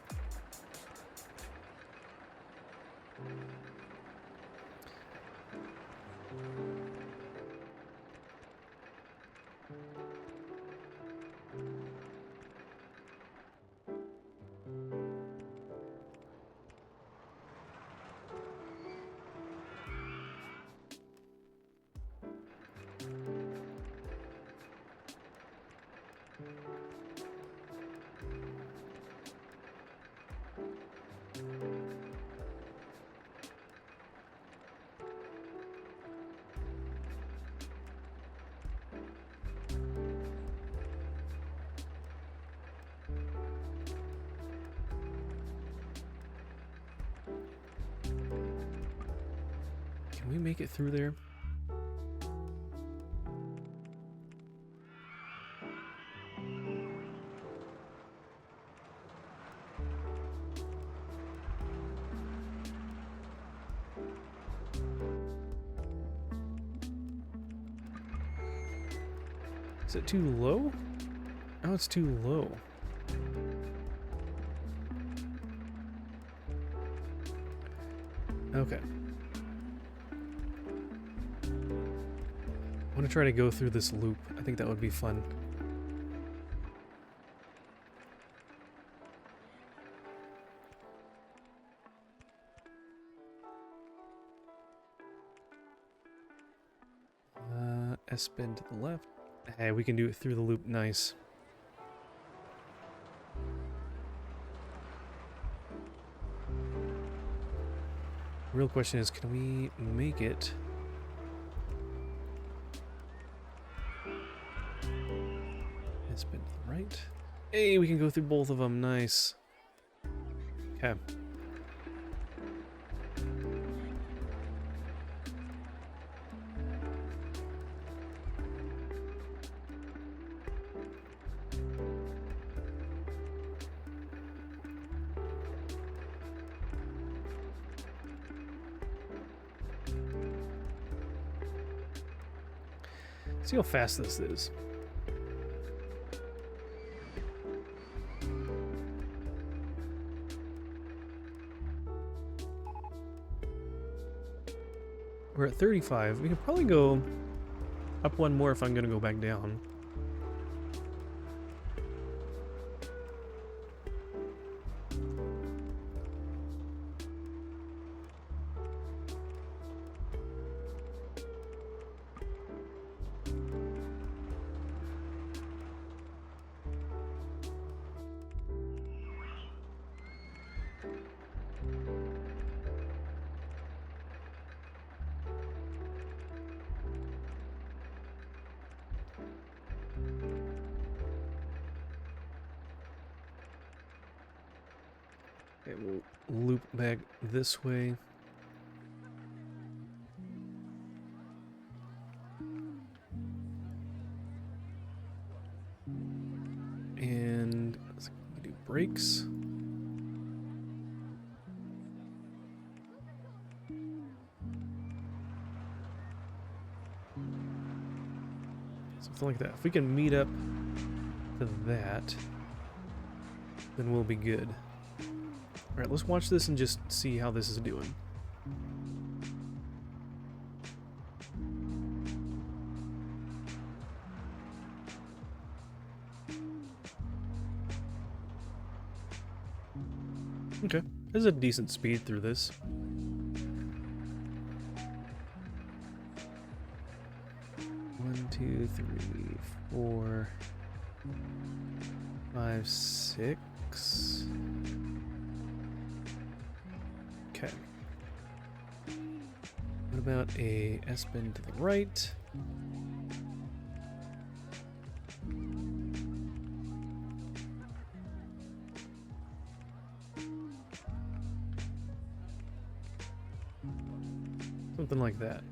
Can we make it through there? Is it too low? Oh, it's too low. Okay. I want to try to go through this loop. I think that would be fun. S-bend to the left. Hey, we can do it through the loop. Nice. Real question is, can we make it? S-bend to the right. Hey, we can go through both of them. Nice. Okay. See how fast this is. we're at 35. We could probably go up one more if I'm gonna go back down. Okay, we'll loop back this way. And let's do brakes. Something like that. If we can meet up to that, then we'll be good. Alright, let's watch this and just see how this is doing. Okay, there's a decent speed through this. One, two, three, 4, 5, 6. Okay. What about a S-bend to the right? Something like that.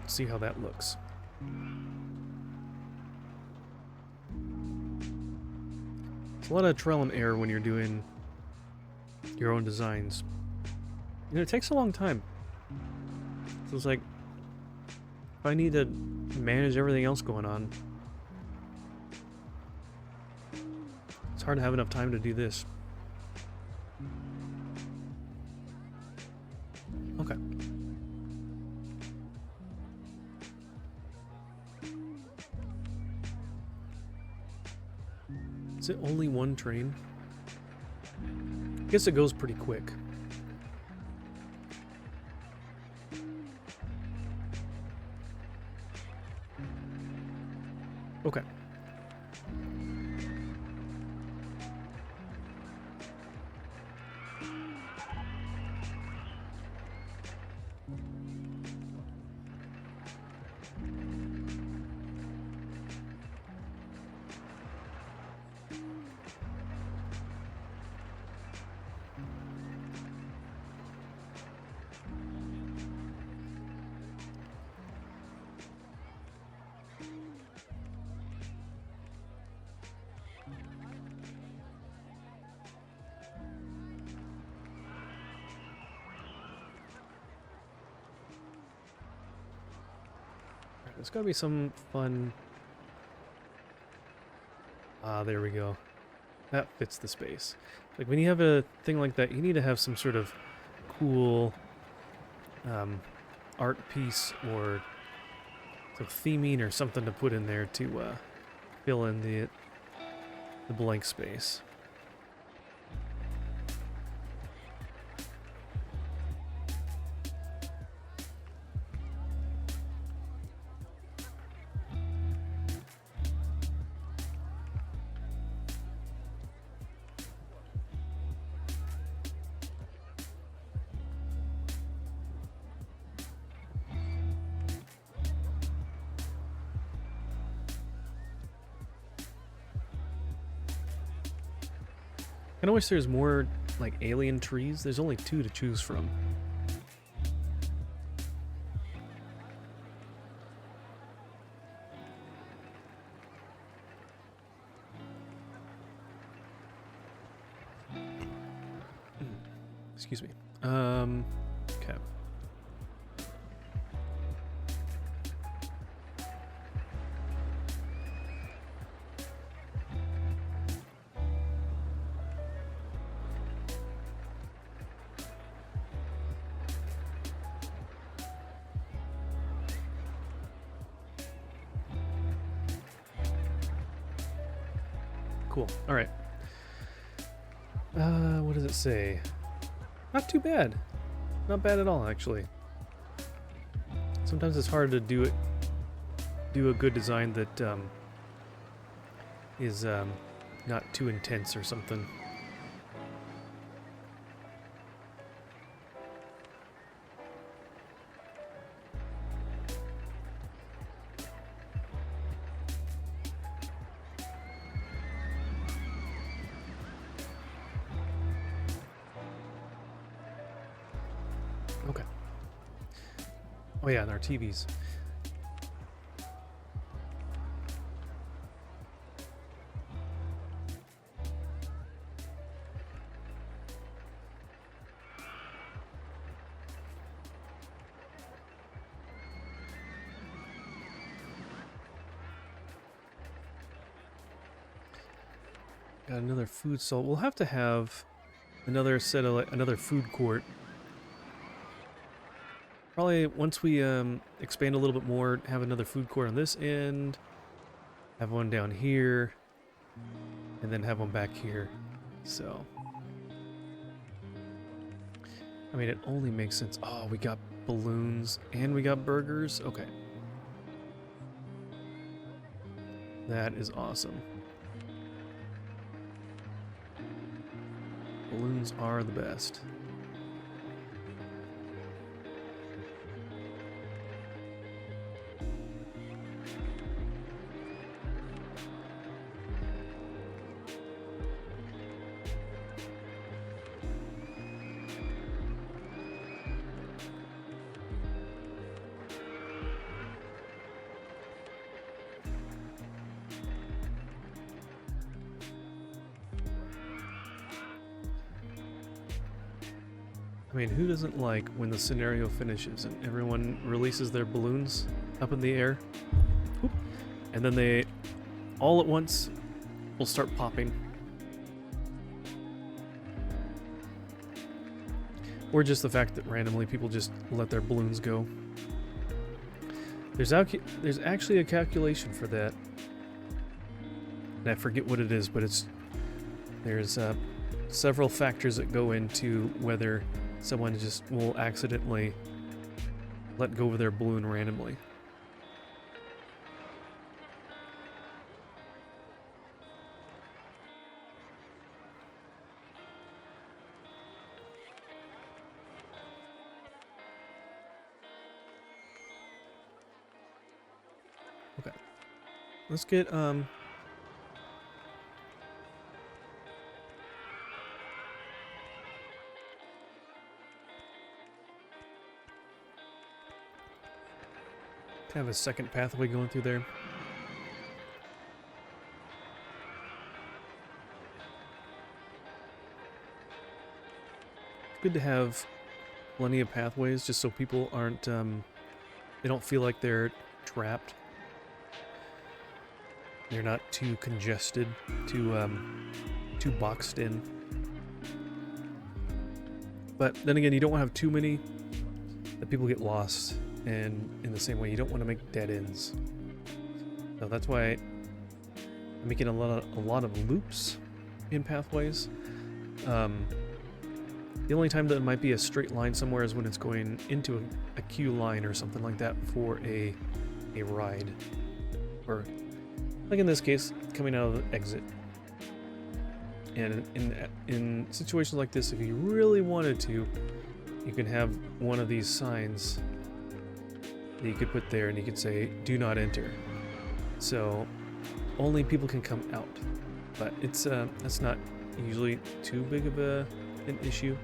See how that looks. It's a lot of trial and error when you're doing your own designs. You know, it takes a long time. So it's like, if I need to manage everything else going on, it's hard to have enough time to do this. Okay. Is it only one train? I guess it goes pretty quick. Okay. There's gotta be some fun... Ah, there we go. That fits the space. Like, when you have a thing like that, you need to have some sort of cool art piece or some theming or something to put in there to fill in the blank space. I wish there's more, like, alien trees. There's only 2 to choose from. Excuse me. Okay. cool. All right. What does it say? Not too bad. Not bad at all, actually. Sometimes it's hard to do a good design that is not too intense or something. Okay. Oh yeah, and our TVs. Got another food stall. We'll have to have another set of another food court. Probably once we expand a little bit more, have another food court on this end, have one down here, and then have one back here. So, I mean, it only makes sense. Oh, we got balloons and we got burgers. Okay. That is awesome. Balloons are the best. I mean, who doesn't like when the scenario finishes and everyone releases their balloons up in the air? Whoop. And then they, all at once, will start popping. Or just the fact that randomly people just let their balloons go. There's actually a calculation for that. And I forget what it is, but there's several factors that go into whether someone just will accidentally let go of their balloon randomly. Okay. Let's get have a second pathway going through there. It's good to have plenty of pathways just so people aren't, they don't feel like they're trapped. They're not too congested, too boxed in. But then again, you don't want to have too many that people get lost. And in the same way, you don't want to make dead ends. So that's why I'm making a lot of loops in pathways. The only time that it might be a straight line somewhere is when it's going into a queue line or something like that for a ride. Or, like in this case, coming out of the exit. And in situations like this, if you really wanted to, you can have one of these signs that you could put there and you could say, "Do not enter." So only people can come out. But it's that's not usually too big of an issue.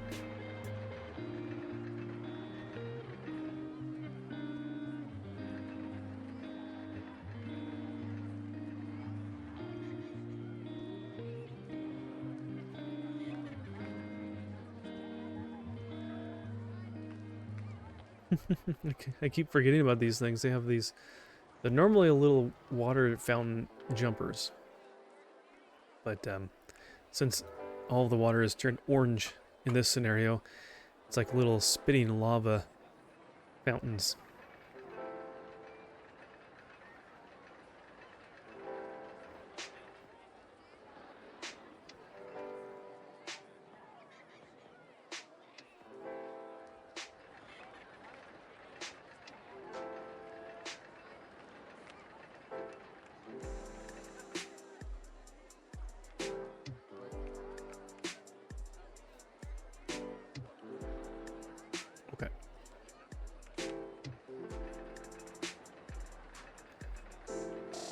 I keep forgetting about these things. They have these, they're normally a little water fountain jumpers. But since all of the water is turned orange in this scenario, it's like little spitting lava fountains.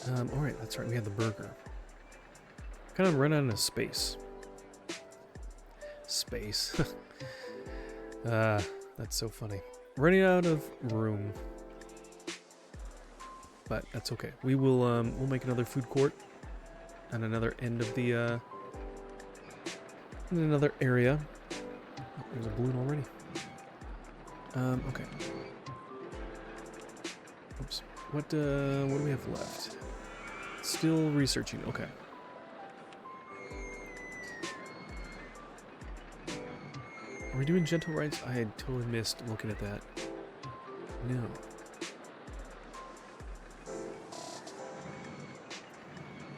Alright, that's right, we had the burger. Kind of run out of space. Space. That's so funny. Running out of room. But that's okay. We will we'll make another food court on another end of the in another area. Oh, there's a balloon already. Okay. Oops. What do we have left? Still researching. Okay. Are we doing gentle rides? I had totally missed looking at that. No.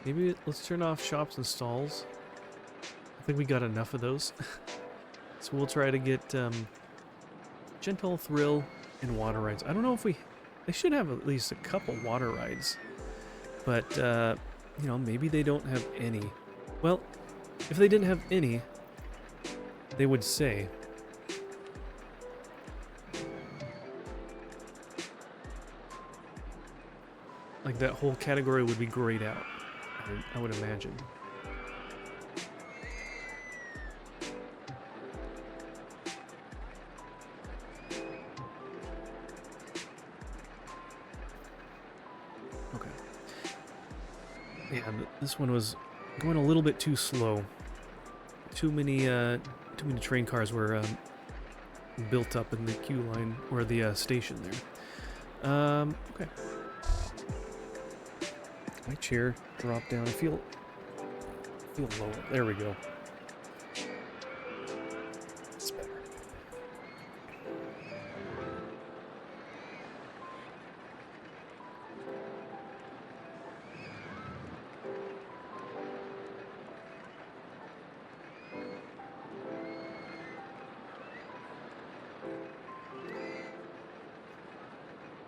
Maybe let's turn off shops and stalls. I think we got enough of those. So we'll try to get gentle, thrill, and water rides. I don't know if they should have at least a couple water rides. But, you know, maybe they don't have any. Well, if they didn't have any, they would say. Like, that whole category would be grayed out, I would imagine. Okay. Yeah, this one was going a little bit too slow. Too many train cars were built up in the queue line, or the station there. Okay. My chair dropped down. I feel lower. There we go. It's better.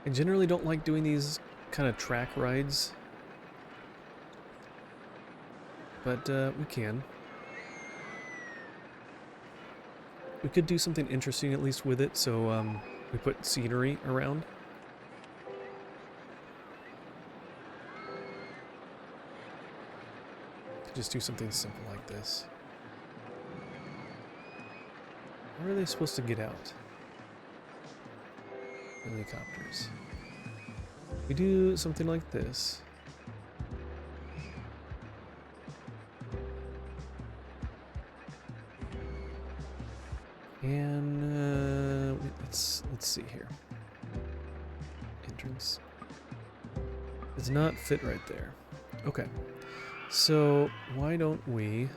I generally don't like doing these kind of track rides. But we can. We could do something interesting at least with it, so we put scenery around. Could just do something simple like this. Where are they supposed to get out? Helicopters. We do something like this. And let's see here. Entrance does not fit right there. Okay, so why don't we?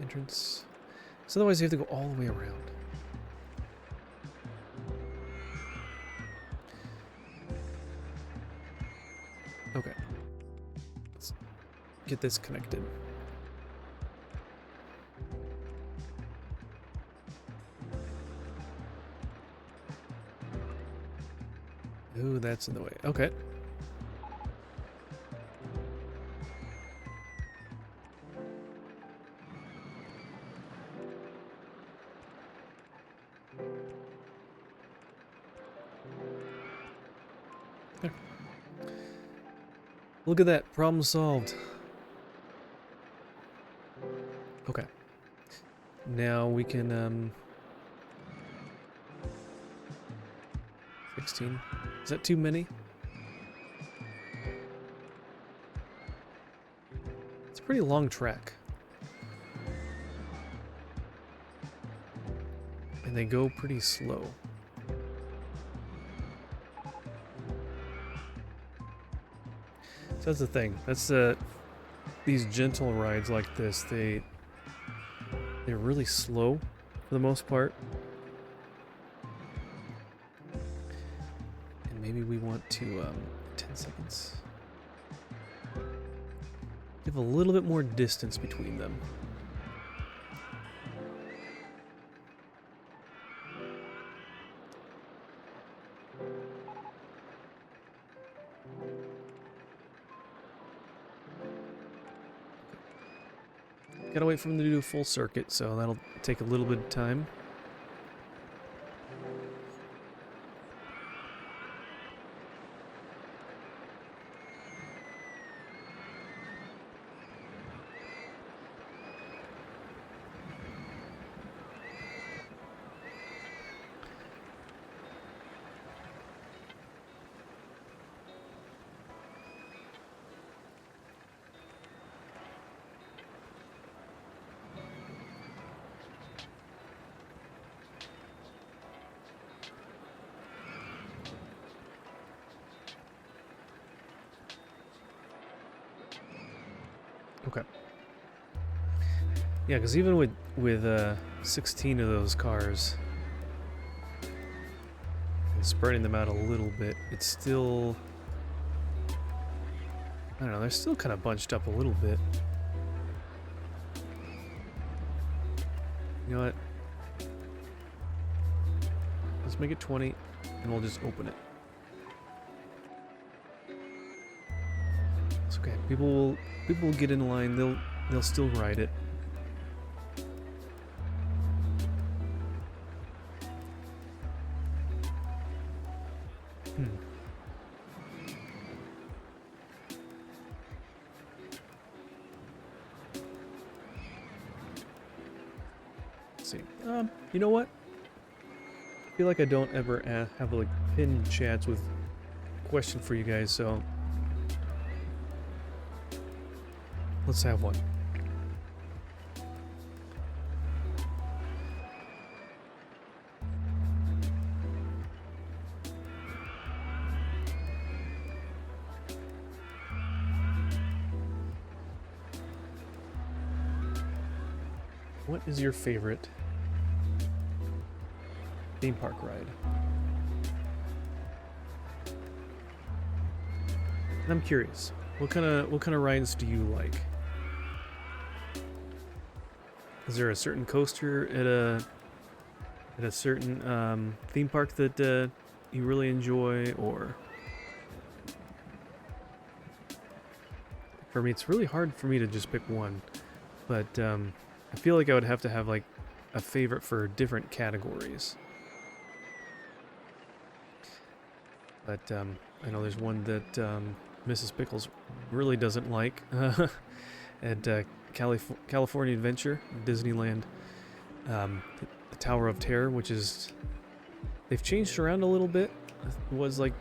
Entrance. So otherwise you have to go all the way around. Okay. Let's get this connected. Ooh, that's in the way. Okay. There. Look at that. Problem solved. Okay. Now we can, 16. Is that too many? It's a pretty long track. And they go pretty slow. So that's the thing. That's these gentle rides like this, they're really slow for the most part. And maybe we want to 10 seconds. Give a little bit more distance between them. Gotta wait for them to do a full circuit, so that'll take a little bit of time. Okay. Yeah, because even with 16 of those cars and spreading them out a little bit, it's still, I don't know, they're still kind of bunched up a little bit. You know what? Let's make it 20, and we'll just open it. It's okay. People will get in line. They'll still ride it. Let's see. You know what? I feel like I don't ever have like pinned chats with question for you guys, so let's have one. What is your favorite theme park ride? And I'm curious, what kind of rides do you like? Is there a certain coaster at a certain theme park that you really enjoy, or for me, it's really hard for me to just pick one, but I feel like I would have to have like a favorite for different categories. But I know there's one that Mrs. Pickles really doesn't like at California Adventure, Disneyland. The Tower of Terror, which is, they've changed around a little bit. It was like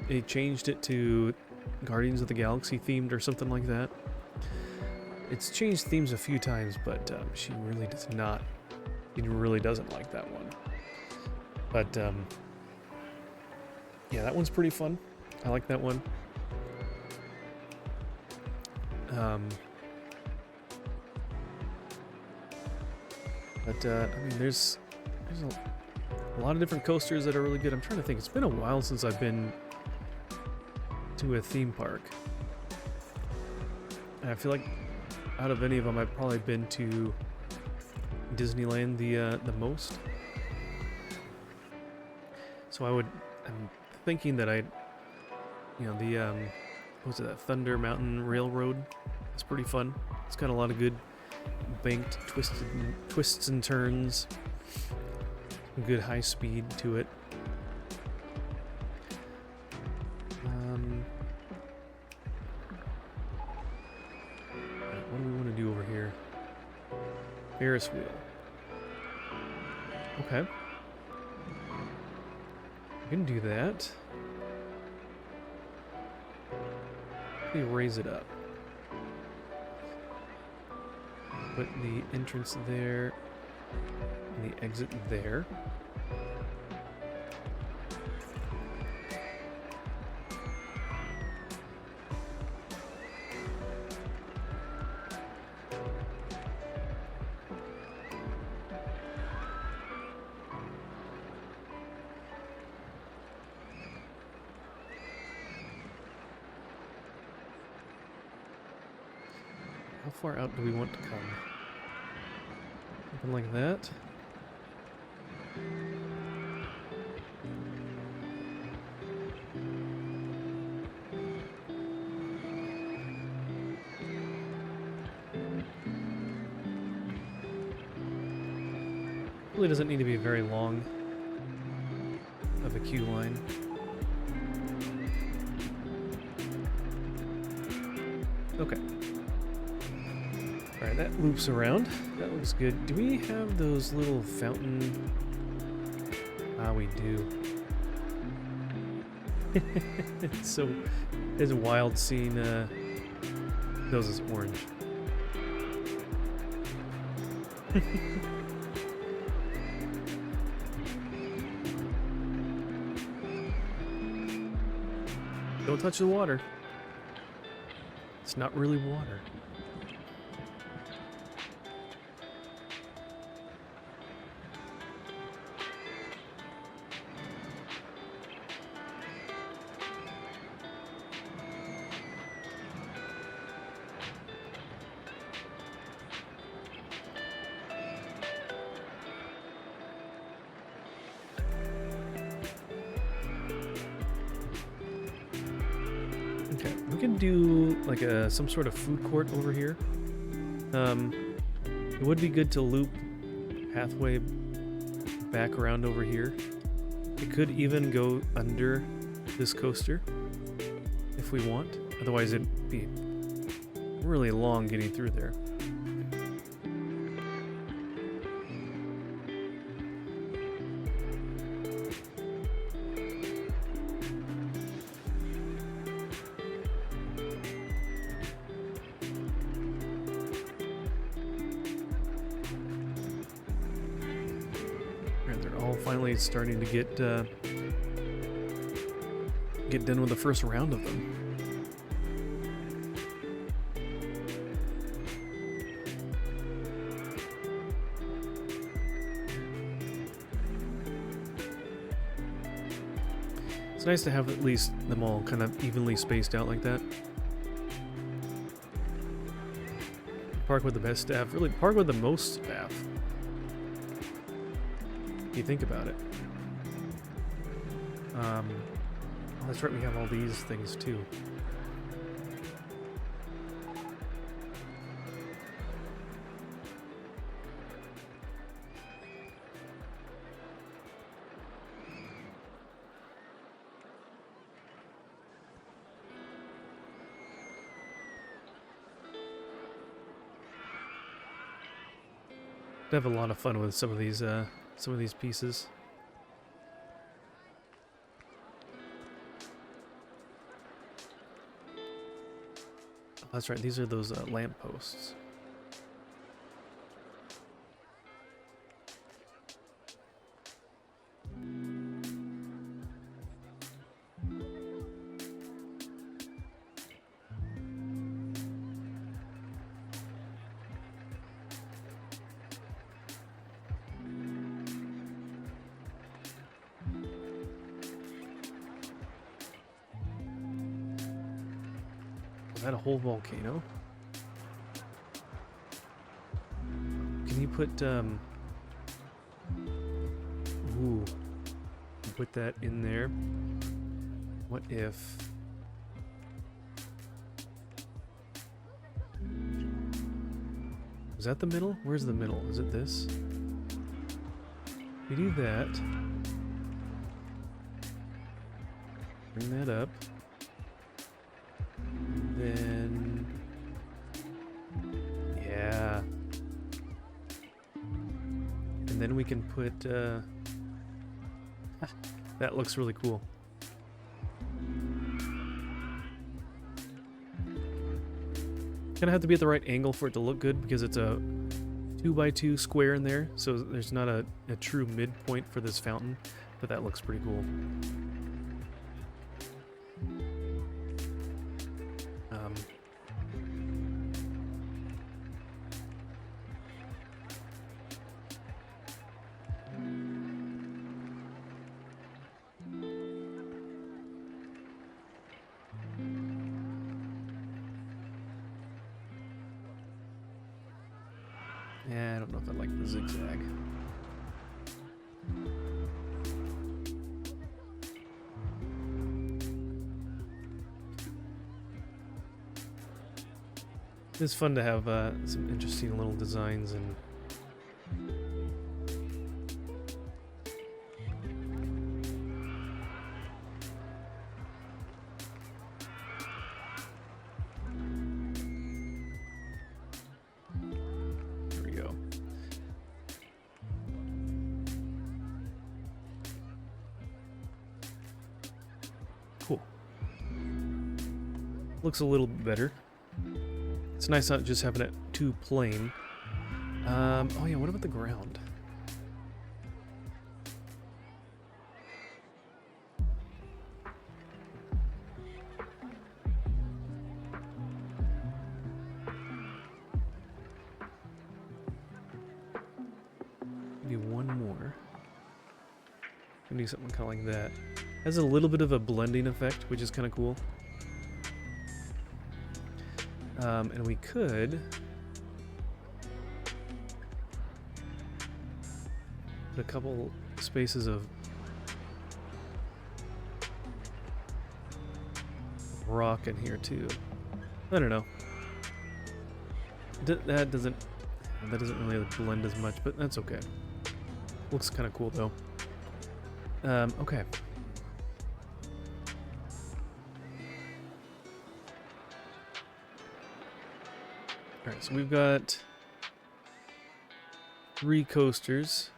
they changed it to Guardians of the Galaxy themed or something like that. It's changed themes a few times, but she really does not. She really doesn't like that one. But yeah, that one's pretty fun. I like that one. But I mean, there's a lot of different coasters that are really good. I'm trying to think. It's been a while since I've been to a theme park. And I feel like out of any of them, I've probably been to Disneyland the most. So I'm thinking that what's it, that Thunder Mountain Railroad? It's pretty fun. It's got a lot of good banked, twists and turns. Good high speed to it. What do we want to do over here? Ferris wheel. Okay. We can do that. Let me raise it up. Put the entrance there and the exit there. How far out do we want to come? Something like that. Really doesn't need to be very long of a queue line. Okay. Alright, that loops around. That looks good. Do we have those little fountain? Ah, we do. It's wild seeing those as orange. Don't touch the water. It's not really water. Okay, we can do like some sort of food court over here. It would be good to loop pathway back around over here. It could even go under this coaster if we want. Otherwise, it'd be really long getting through there. Finally starting to get done with the first round of them. It's nice to have at least them all kind of evenly spaced out like that. Park with the best staff. Really, park with the most staff. If you think about it. Oh, that's right, we have all these things too. I have a lot of fun with some of these pieces. Oh, that's right, these are those lamp posts. Is that a whole volcano? Can you put, ooh, put that in there. What if... Is that the middle? Where's the middle? Is it this? We do that. Bring that up. Then, yeah, and then we can put, that looks really cool. Gonna have to be at the right angle for it to look good because it's a 2x2 square in there, so there's not a true midpoint for this fountain, but that looks pretty cool. Yeah, I don't know if I like the zigzag. It's fun to have some interesting little designs and Looks a little bit better. It's nice not just having it too plain. Oh yeah, what about the ground? Maybe one more. Do something kind of like that. Has a little bit of a blending effect, which is kind of cool. And we could put a couple spaces of rock in here too. I don't know. That doesn't really blend as much, but that's okay. Looks kind of cool though. Okay. Alright, so we've got 3 coasters.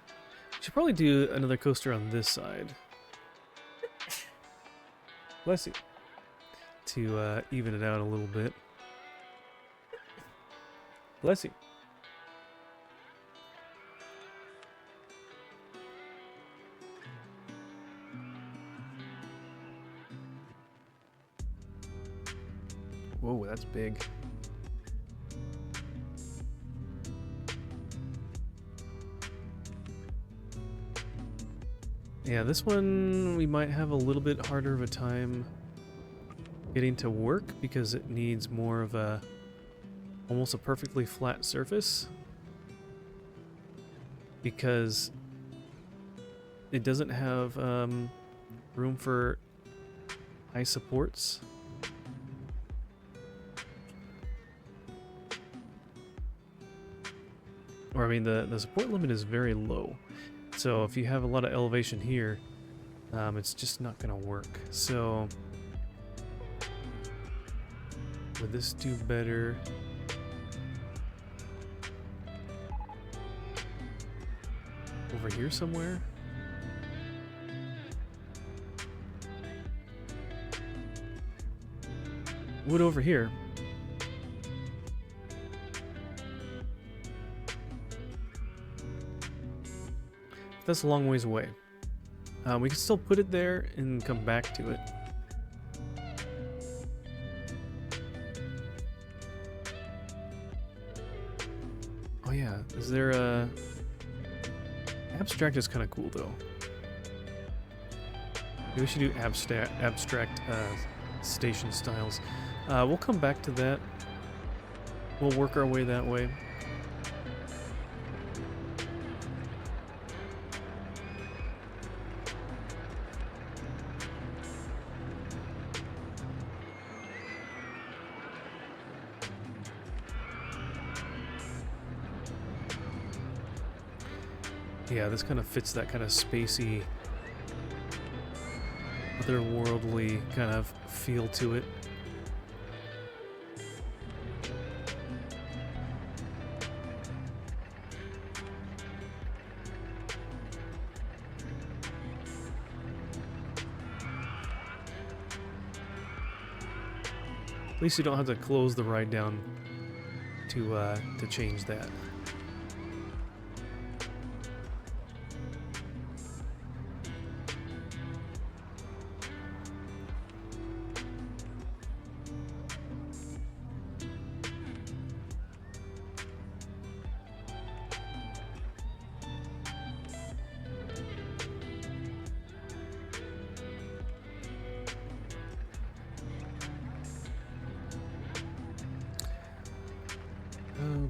Should probably do another coaster on this side. Bless you. To even it out a little bit. Bless you. Whoa, that's big. Yeah, this one we might have a little bit harder of a time getting to work because it needs more of a almost a perfectly flat surface, because it doesn't have room for high supports. Or I mean the support limit is very low. So if you have a lot of elevation here, it's just not gonna work. So would this do better? Over here somewhere? Wood over here. That's a long ways away. We can still put it there and come back to it. Oh yeah, is there a... Abstract is kind of cool though. Maybe we should do abstract station styles. We'll come back to that. We'll work our way that way. Yeah, this kind of fits that kind of spacey, otherworldly kind of feel to it. At least you don't have to close the ride down to change that.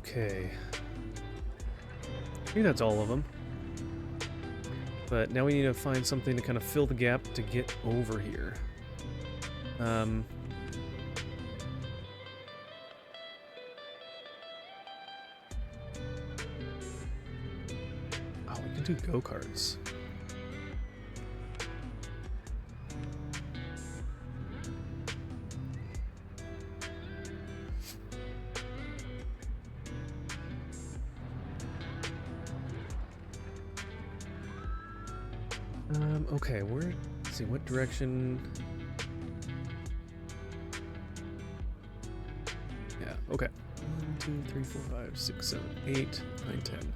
Okay. I think that's all of them. But now we need to find something to kind of fill the gap to get over here. Oh, we can do go-karts. Okay, let's see, what direction? Okay. 1, 2, 3, 4, 5, 6, 7, 8, 9, 10.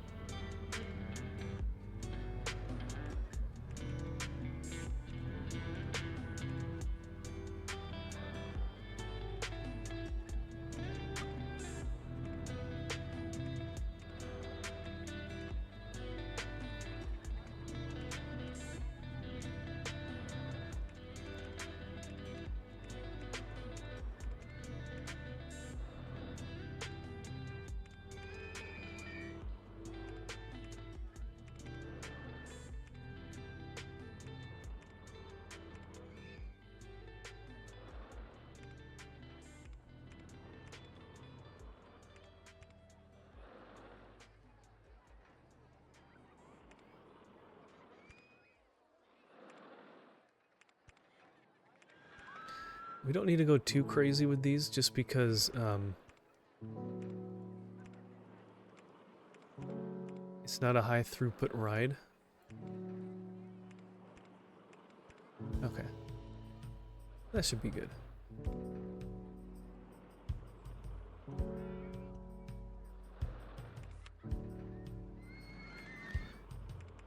We don't need to go too crazy with these just because it's not a high throughput ride. Okay. That should be good.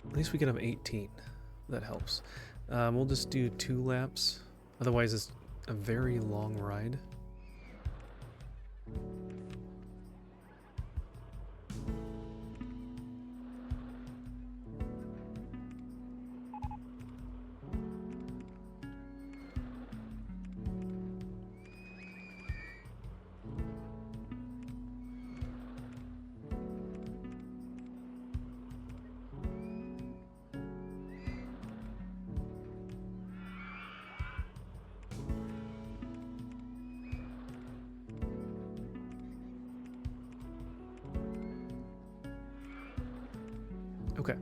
At least we can have 18. That helps. We'll just do 2 laps. Otherwise it's a very long ride. Okay.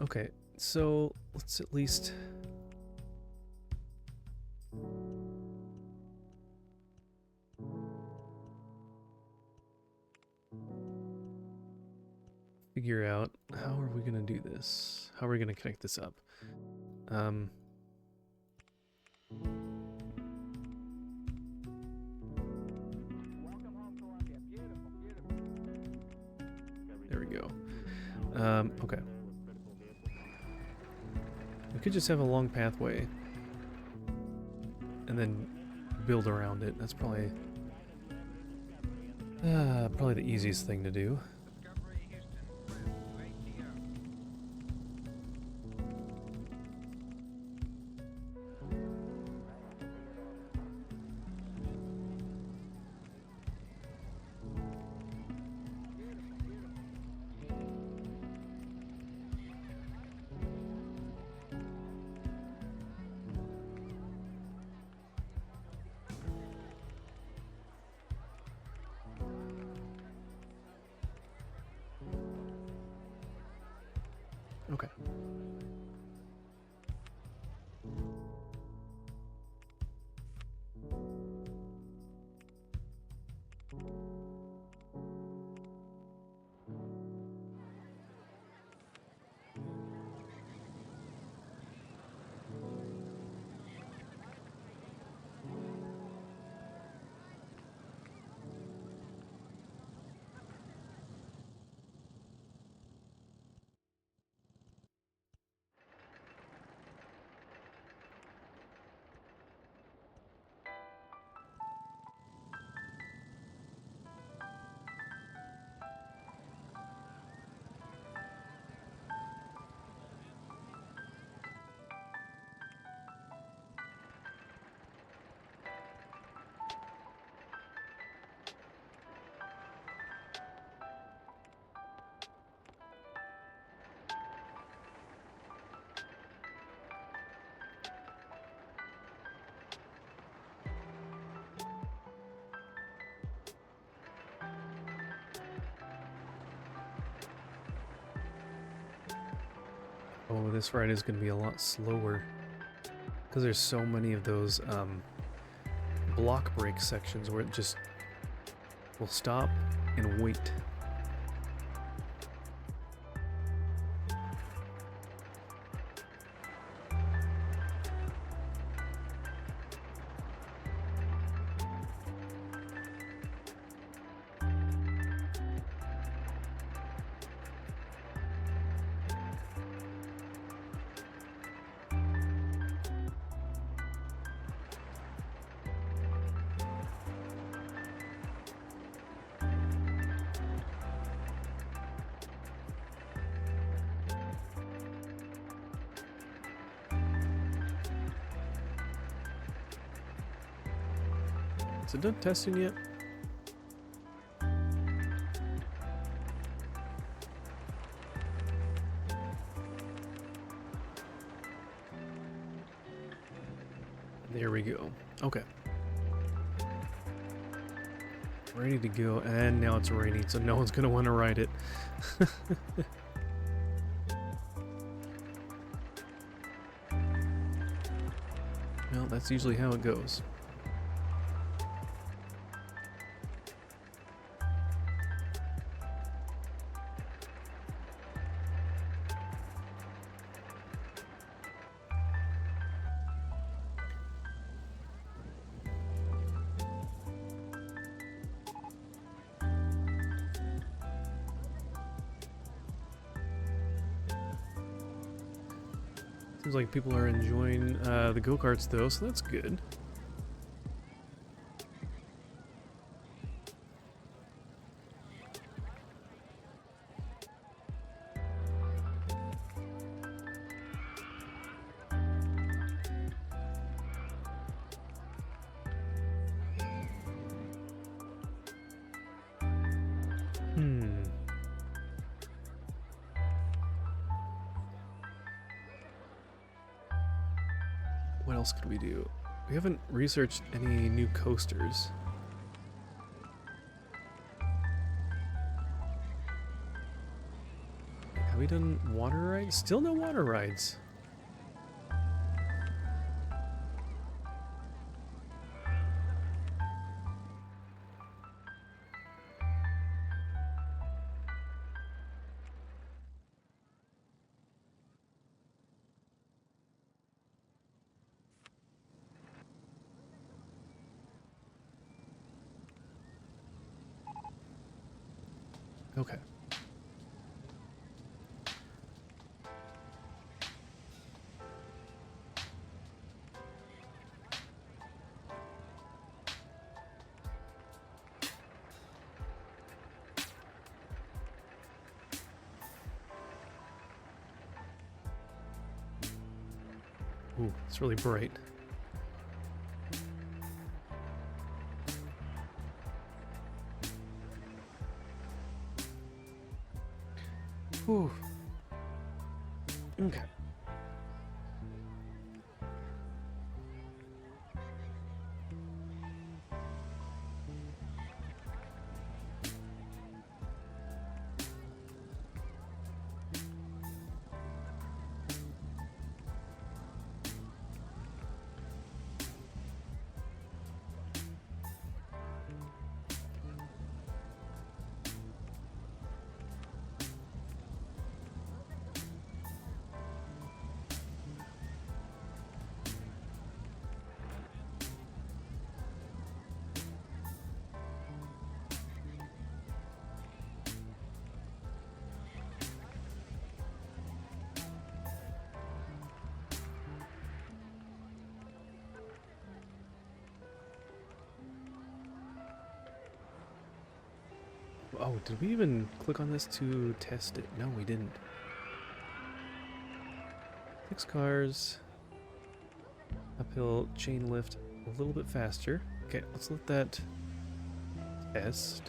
Okay, so let's at least figure out how are we gonna do this? How are we gonna connect this up? There we go. Okay. We could just have a long pathway and then build around it. That's probably the easiest thing to do. Oh, this ride is going to be a lot slower because there's so many of those block break sections where it just will stop and wait. Is it done testing yet? There we go. Okay. Ready to go, and now it's raining, so no one's gonna want to ride it. Well, that's usually how it goes. Seems like people are enjoying the go-karts though, so that's good. What else could we do? We haven't researched any new coasters. Have we done water rides? Still no water rides. Okay. Ooh, it's really bright. Whew. Okay. Oh, did we even click on this to test it? No, we didn't. 6 cars. Uphill chain lift a little bit faster. Okay, let's let that test.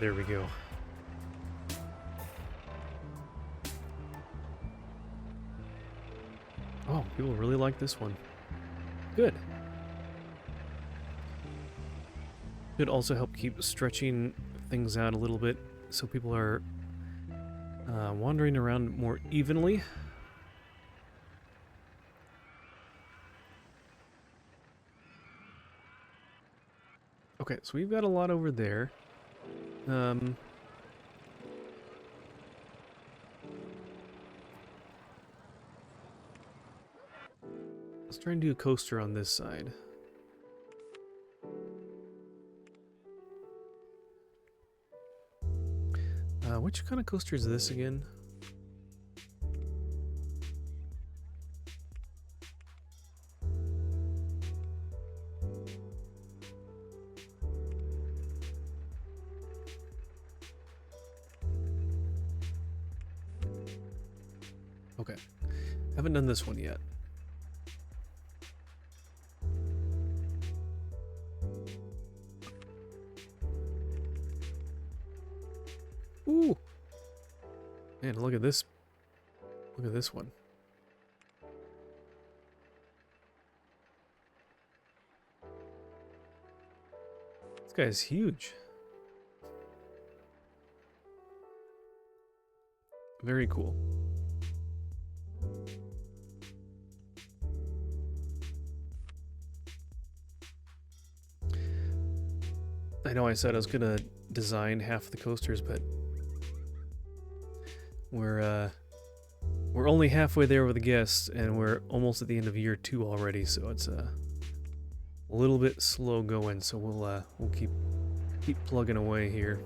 There we go. Oh, people really like this one. Good. Could also help keep stretching things out a little bit so people are wandering around more evenly. Okay, so we've got a lot over there. Let's try and do a coaster on this side. Which kind of coaster is this again? Okay. Haven't done this one yet. Ooh! Man, look at this. Look at this one. This guy is huge. Very cool. I know I said I was gonna design half the coasters, but we're only halfway there with the guests, and we're almost at the end of year 2 already, so it's a little bit slow going. So we'll keep plugging away here.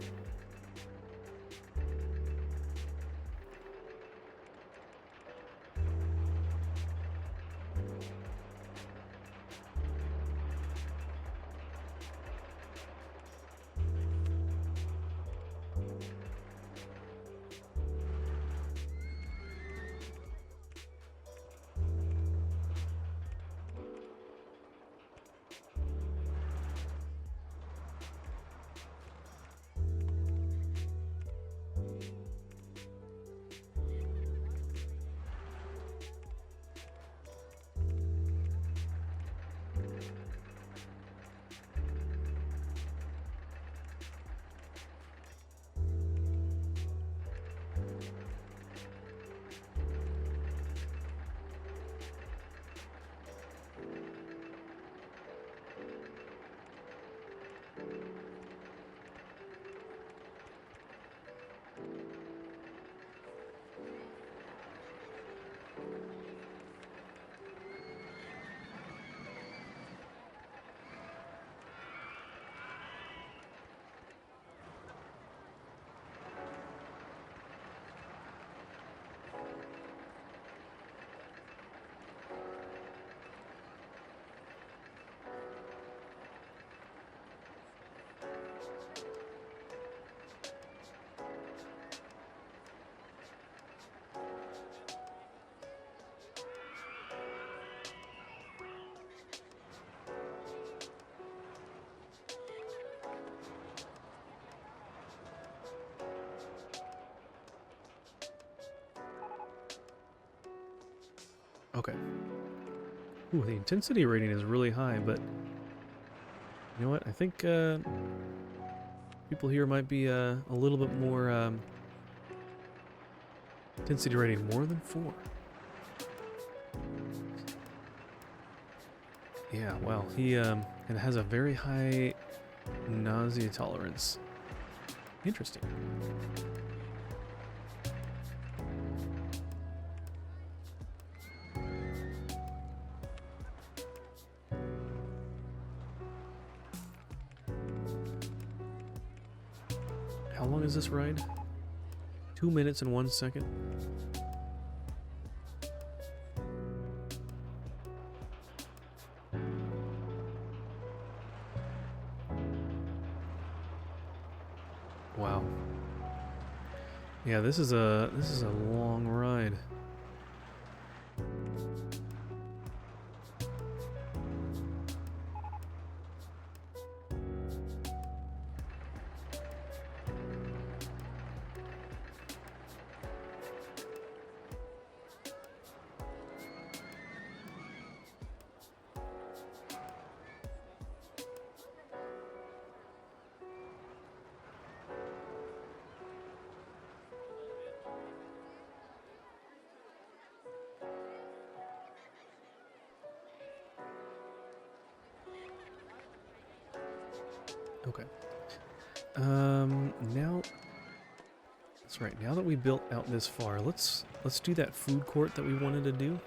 Okay. Ooh, the intensity rating is really high, but you know what? I think people here might be a little bit more intensity rating more than 4. Yeah, wow. He it has a very high nausea tolerance. Interesting. How long is this ride? 2 minutes and 1 second. Wow. Yeah, this is a long ride. Okay. Now that's right. Now that we built out this far, let's do that food court that we wanted to do.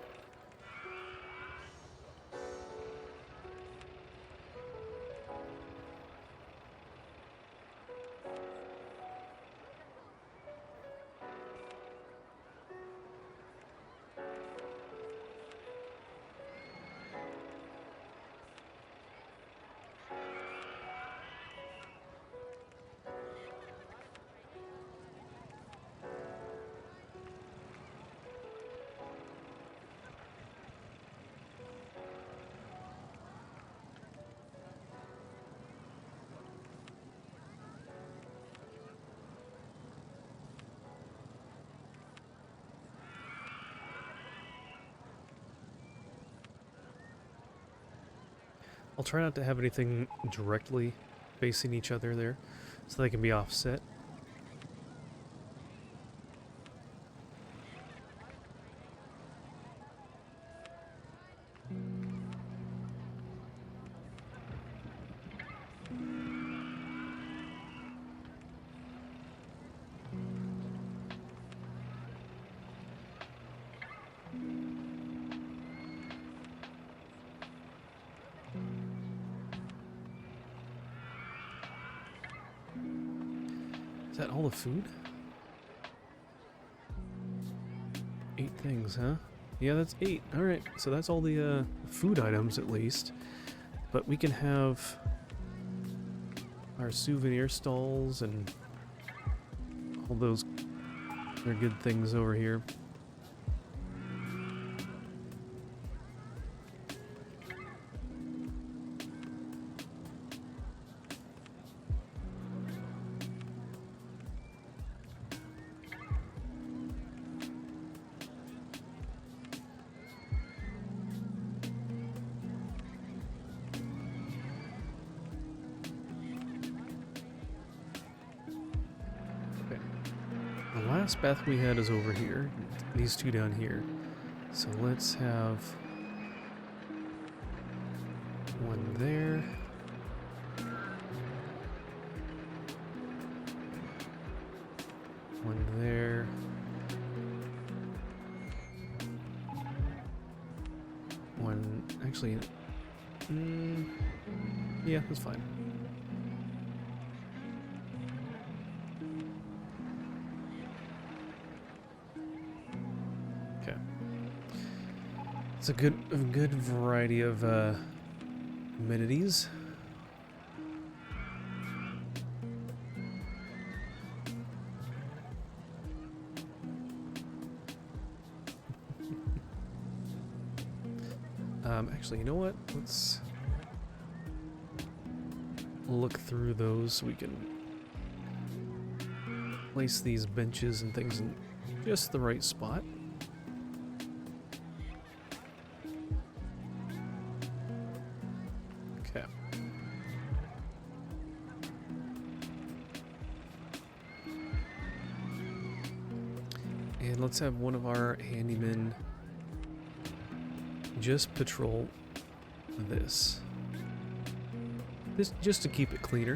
I'll try not to have anything directly facing each other there, so they can be offset. Is that all the food? 8 things, huh? Yeah, that's 8. Alright, so that's all the food items at least. But we can have our souvenir stalls and all those other good things over here. The last bath we had is over here. These two down here. So let's have one there. One there. One, actually, yeah, that's fine. Okay. It's a good variety of amenities. Actually, you know what? Let's look through those so we can place these benches and things in just the right spot. Okay. And let's have one of our handymen just patrol this. Just to keep it cleaner.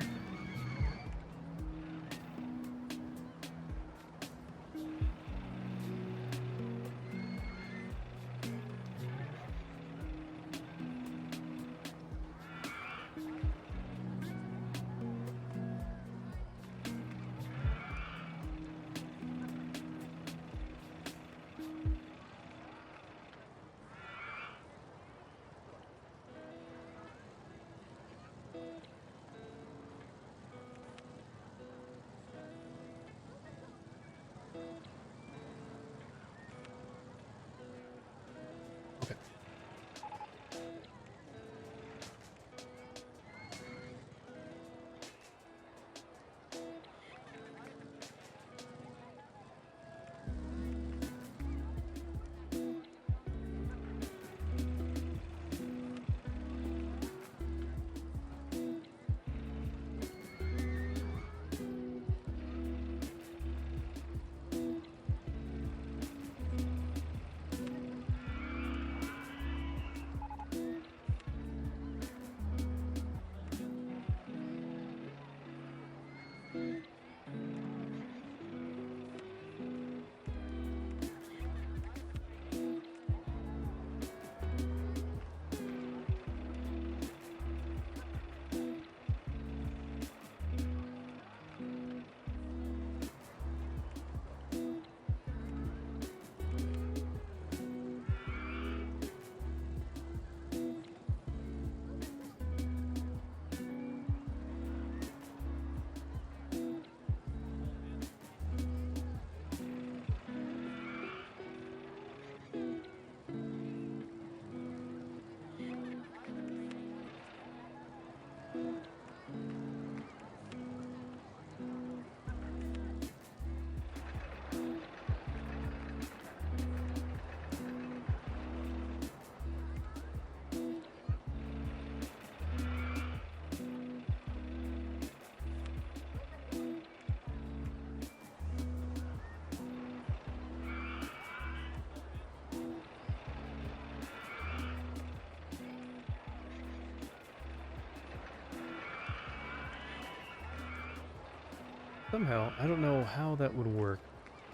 Somehow, I don't know how that would work.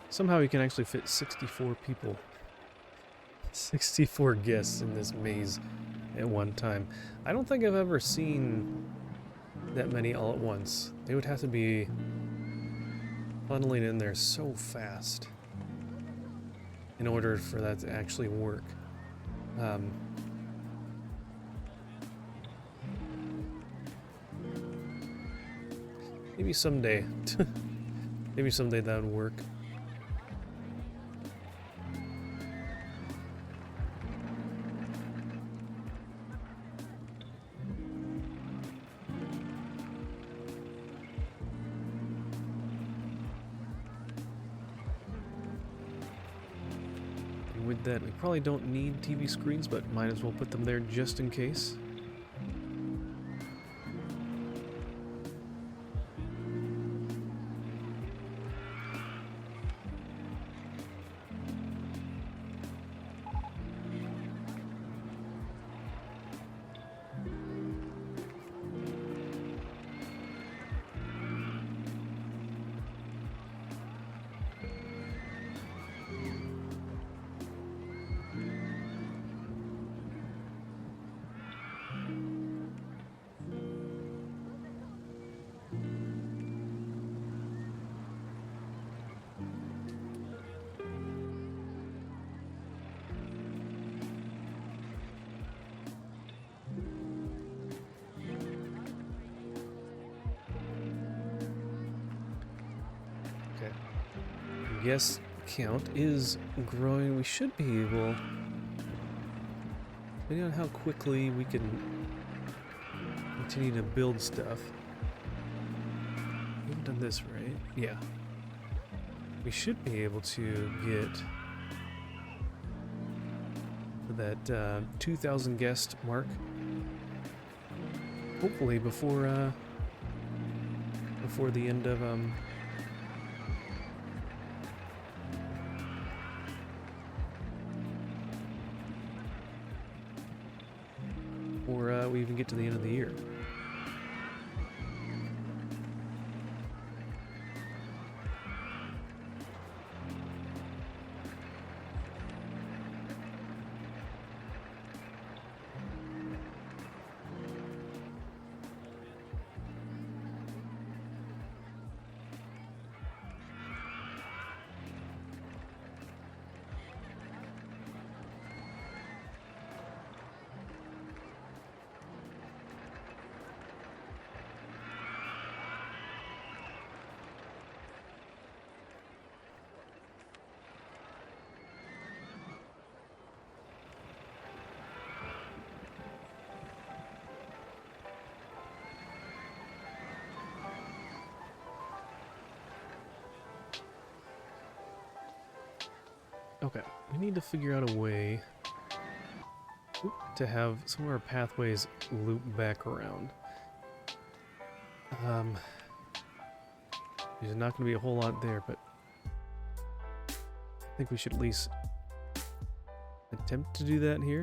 Somehow you can actually fit 64 people. 64 guests in this maze at one time. I don't think I've ever seen that many all at once. They would have to be funneling in there so fast in order for that to actually work. Maybe someday. Maybe someday that would work. And with that, we probably don't need TV screens, but might as well put them there just in case. Guest count is growing. We should be able, depending on how quickly we can continue to build stuff. We've done this, right? Yeah. We should be able to get that 2,000 guest mark. Hopefully before the end of we even get to the end of the year. Okay, we need to figure out a way to have some of our pathways loop back around. There's not going to be a whole lot there, but I think we should at least attempt to do that here.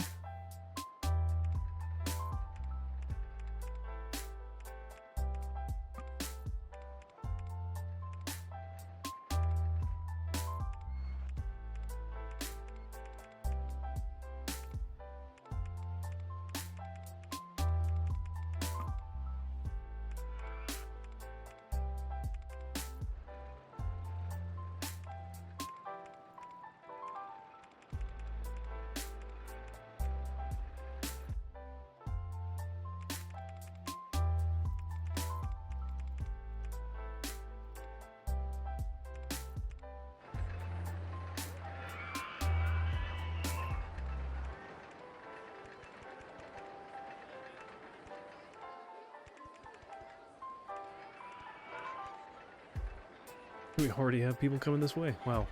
We already have people coming this way. Wow.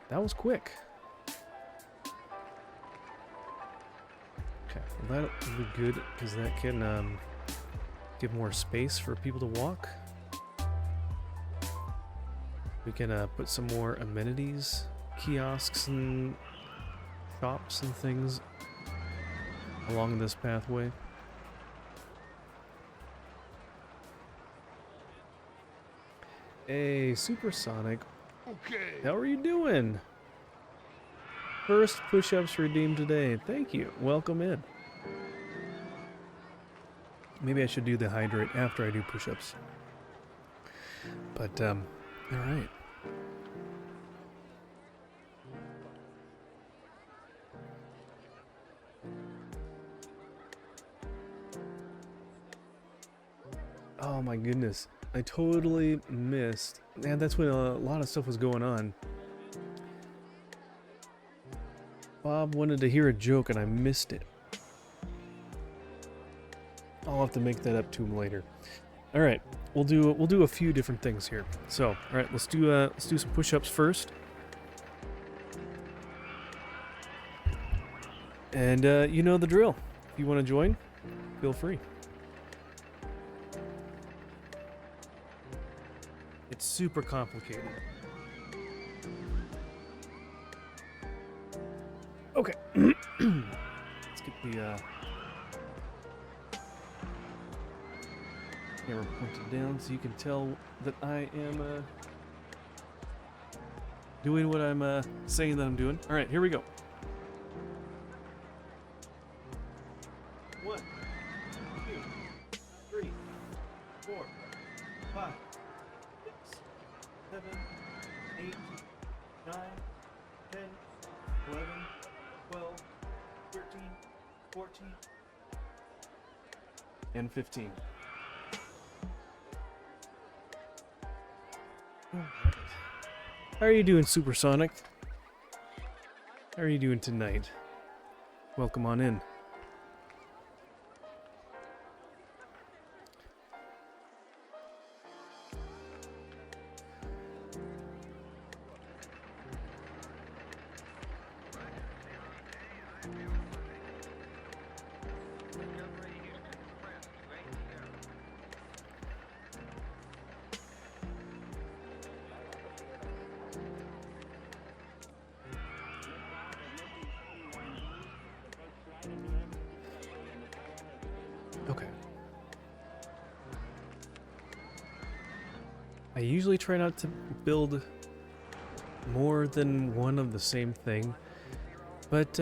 That was quick. Okay, well that'll be good because that can give more space for people to walk. We can put some more amenities, kiosks and shops and things along this pathway. Hey, Supersonic. Okay. How are you doing? First push-ups redeemed today. Thank you. Welcome in. Maybe I should do the hydrate after I do push-ups. But, all right. Oh my goodness. I totally missed. Man, that's when a lot of stuff was going on. Bob wanted to hear a joke and I missed it. I'll have to make that up to him later. All right, we'll do a few different things here. So, all right, let's do some push-ups first. And you know the drill. If you want to join, feel free. It's super complicated. Okay. Let's get the camera pointed down so you can tell that I am doing what I'm saying that I'm doing. All right, here we go. 1, 2, 3, 4, 5, 6, 7, 8, 9, 10, 11, 12, 13, 14, and 15. How are you doing, Supersonic? How are you doing tonight? Welcome on in. Okay. I usually try not to build more than one of the same thing, but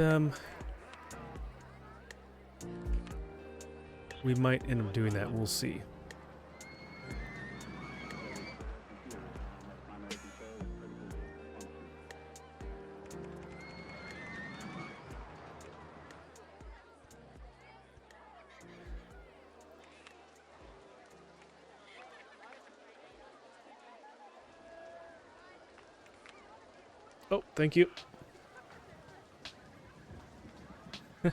we might end up doing that. We'll see. Oh, thank you. I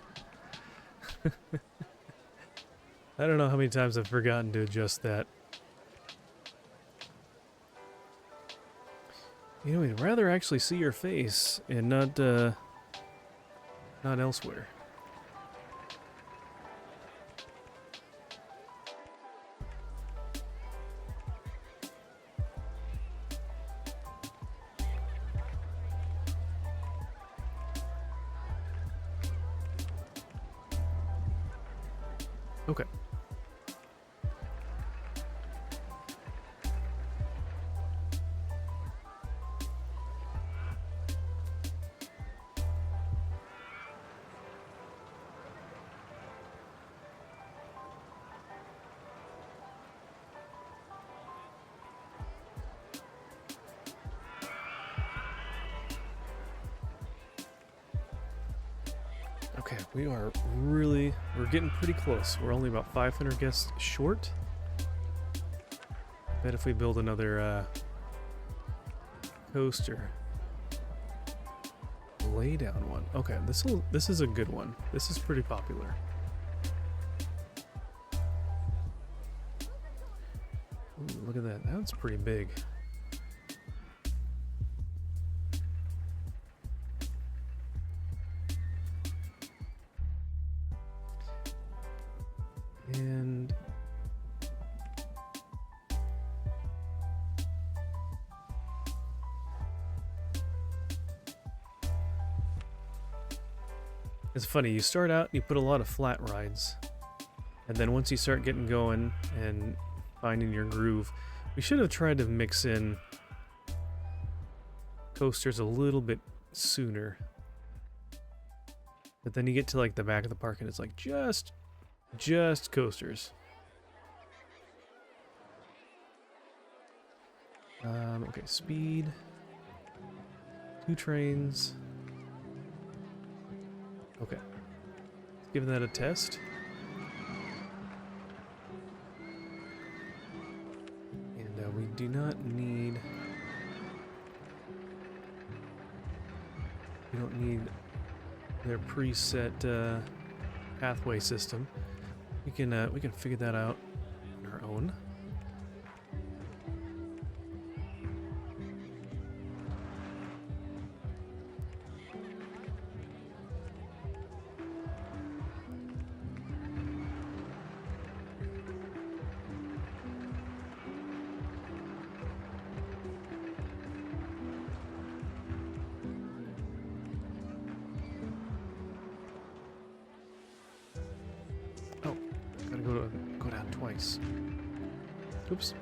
don't know how many times I've forgotten to adjust that. You know, we'd rather actually see your face and not elsewhere. Okay. Okay, we're getting pretty close. We're only about 500 guests short. Bet if we build another coaster, lay down one. Okay, this is a good one. This is pretty popular. Ooh, look at that. That's pretty big. And it's funny, you start out, you put a lot of flat rides, and then once you start getting going and finding your groove, We should have tried to mix in coasters a little bit sooner. But then you get to like the back of the park and it's like just coasters. Okay, speed. 2 trains. Okay. Let's give that a test. And we do not need... We don't need their preset pathway system. We can figure that out on our own. Oh, gotta go down twice. Oops.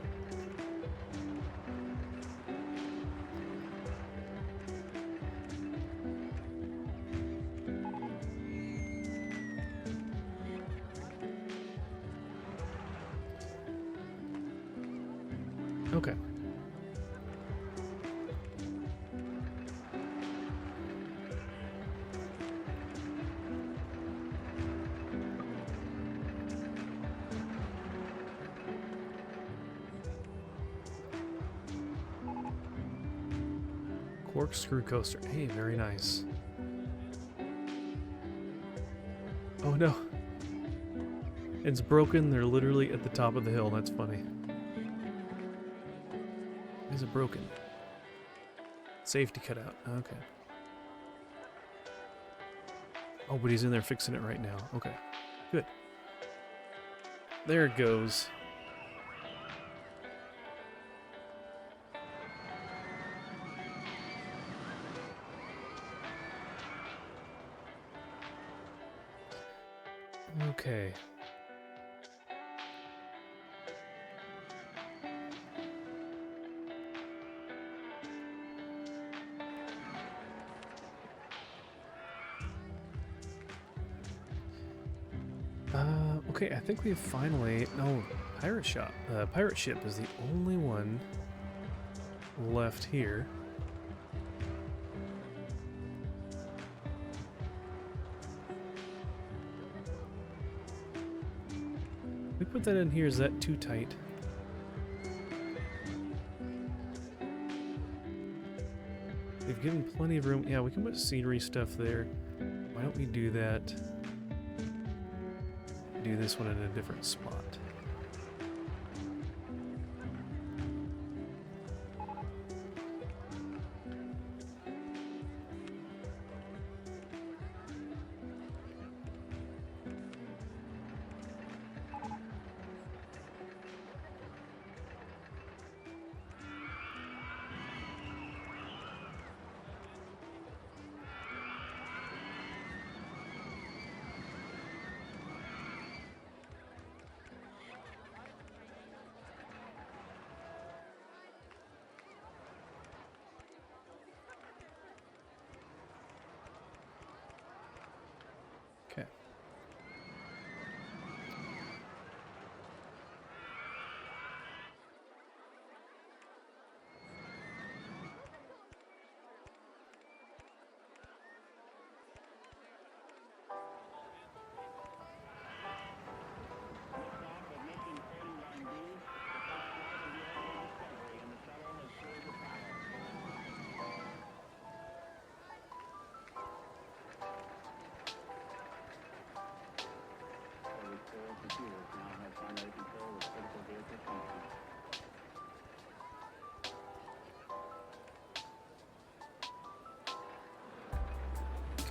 Okay. Corkscrew coaster. Hey, very nice. Oh no. It's broken. They're literally at the top of the hill. That's funny. Why is it broken? Safety cutout. Okay. Oh, but he's in there fixing it right now. Okay. Good. There it goes. Okay. Okay, I think we've finally... No, pirate ship is the only one left here. We put that in here, is that too tight? They've given plenty of room. Yeah, we can put scenery stuff there. Why don't we do that? Do this one in a different spot. Okay.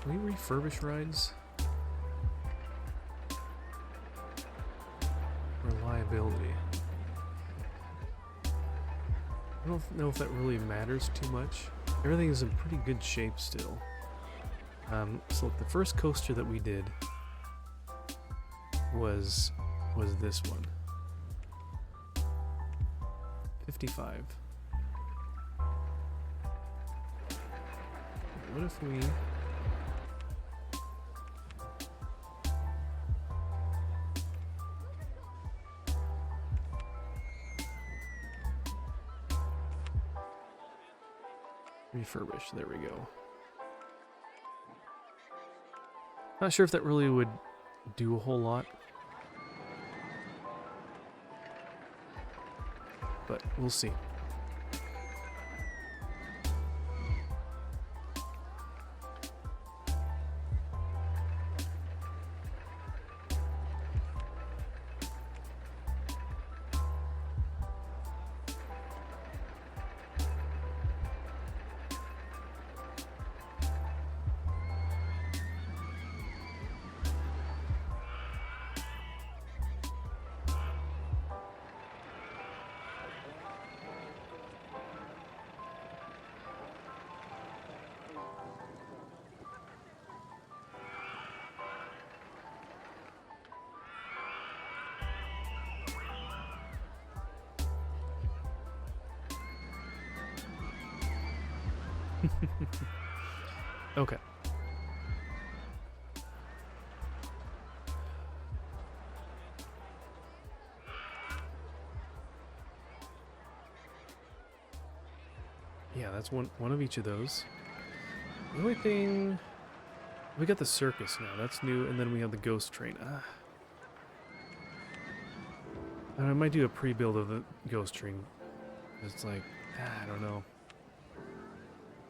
Can we refurbish rides? Reliability. I don't know if that really matters too much. Everything is in pretty good shape still. So look, the first coaster that we did was this one. 55. What if we... refurbish, there we go. Not sure if that really would do a whole lot. But we'll see. Okay. Yeah, that's one of each of those. The only thing... We got the circus now, that's new, and then we have the ghost train. I might do a pre-build of the ghost train. It's like, I don't know.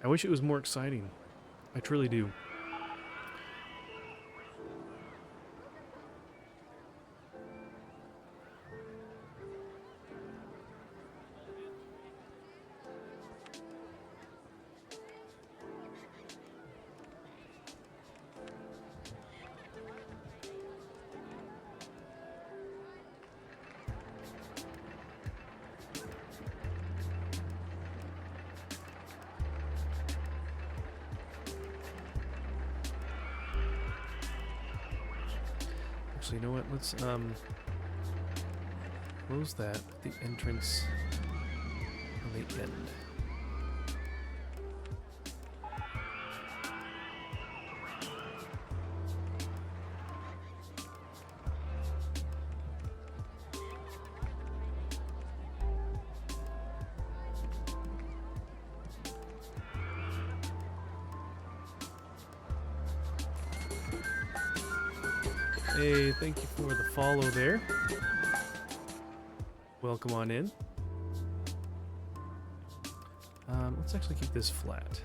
I wish it was more exciting. I truly do. Actually, you know what? Let's close that at the entrance on the end. Hey, thank you for the follow there. Welcome on in. Let's actually keep this flat.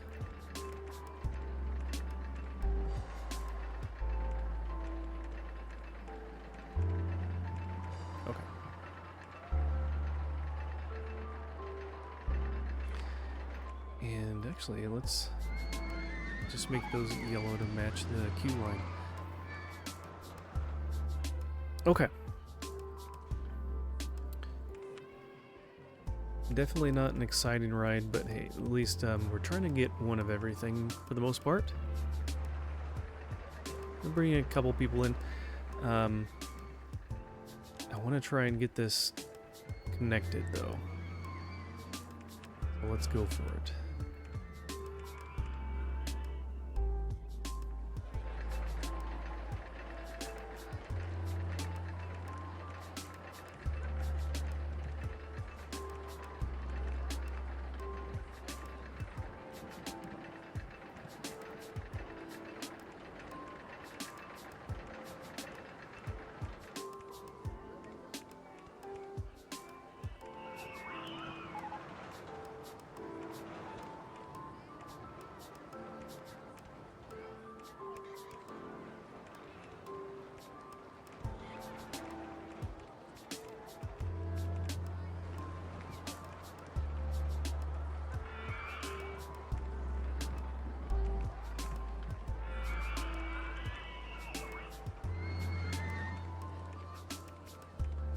Okay. And actually, let's just make those yellow to match the queue line. Okay. Definitely not an exciting ride, but hey, at least we're trying to get one of everything for the most part. We're bringing a couple people in. I want to try and get this connected, though. So let's go for it.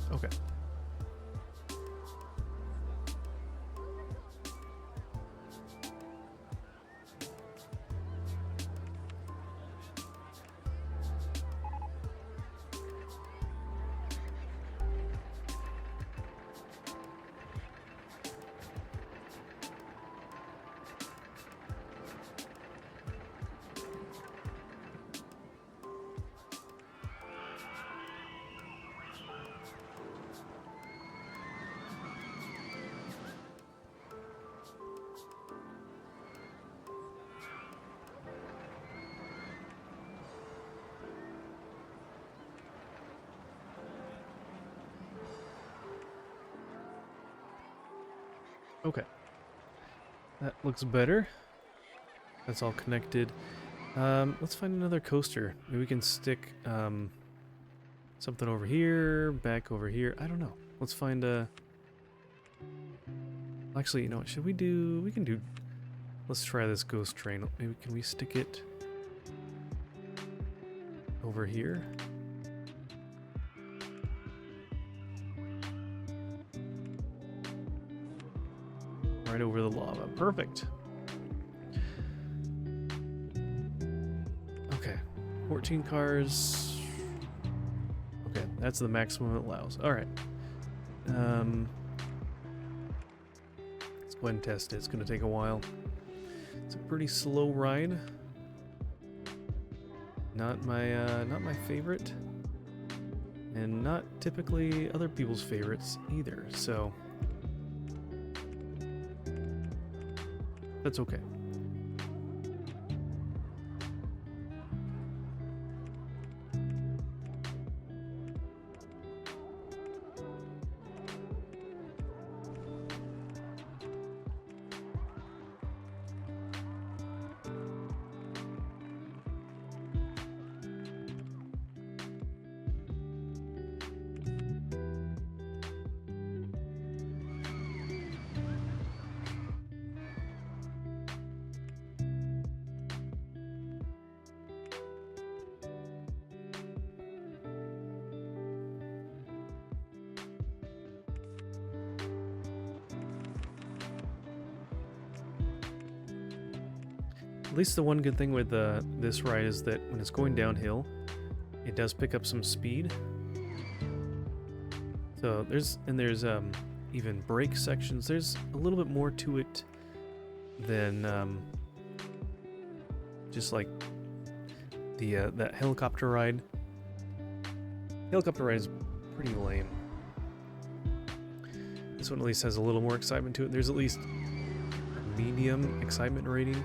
Okay. Okay. That looks better. That's all connected. Let's find another coaster. Maybe we can stick something over here, back over here. I don't know. Let's find a... Actually, you know what? Should we do... We can do... Let's try this ghost train. Maybe can we stick it over here? Right over the lava. Perfect. Okay. 14 cars. Okay, that's the maximum it allows. Alright. Let's go ahead and test it. It's going to take a while. It's a pretty slow ride. Not my favorite. And not typically other people's favorites either, so... That's okay. At least the one good thing with this ride is that when it's going downhill, it does pick up some speed. So there's even brake sections. There's a little bit more to it than just like the that helicopter ride. Helicopter ride is pretty lame. This one at least has a little more excitement to it. There's at least a medium excitement rating.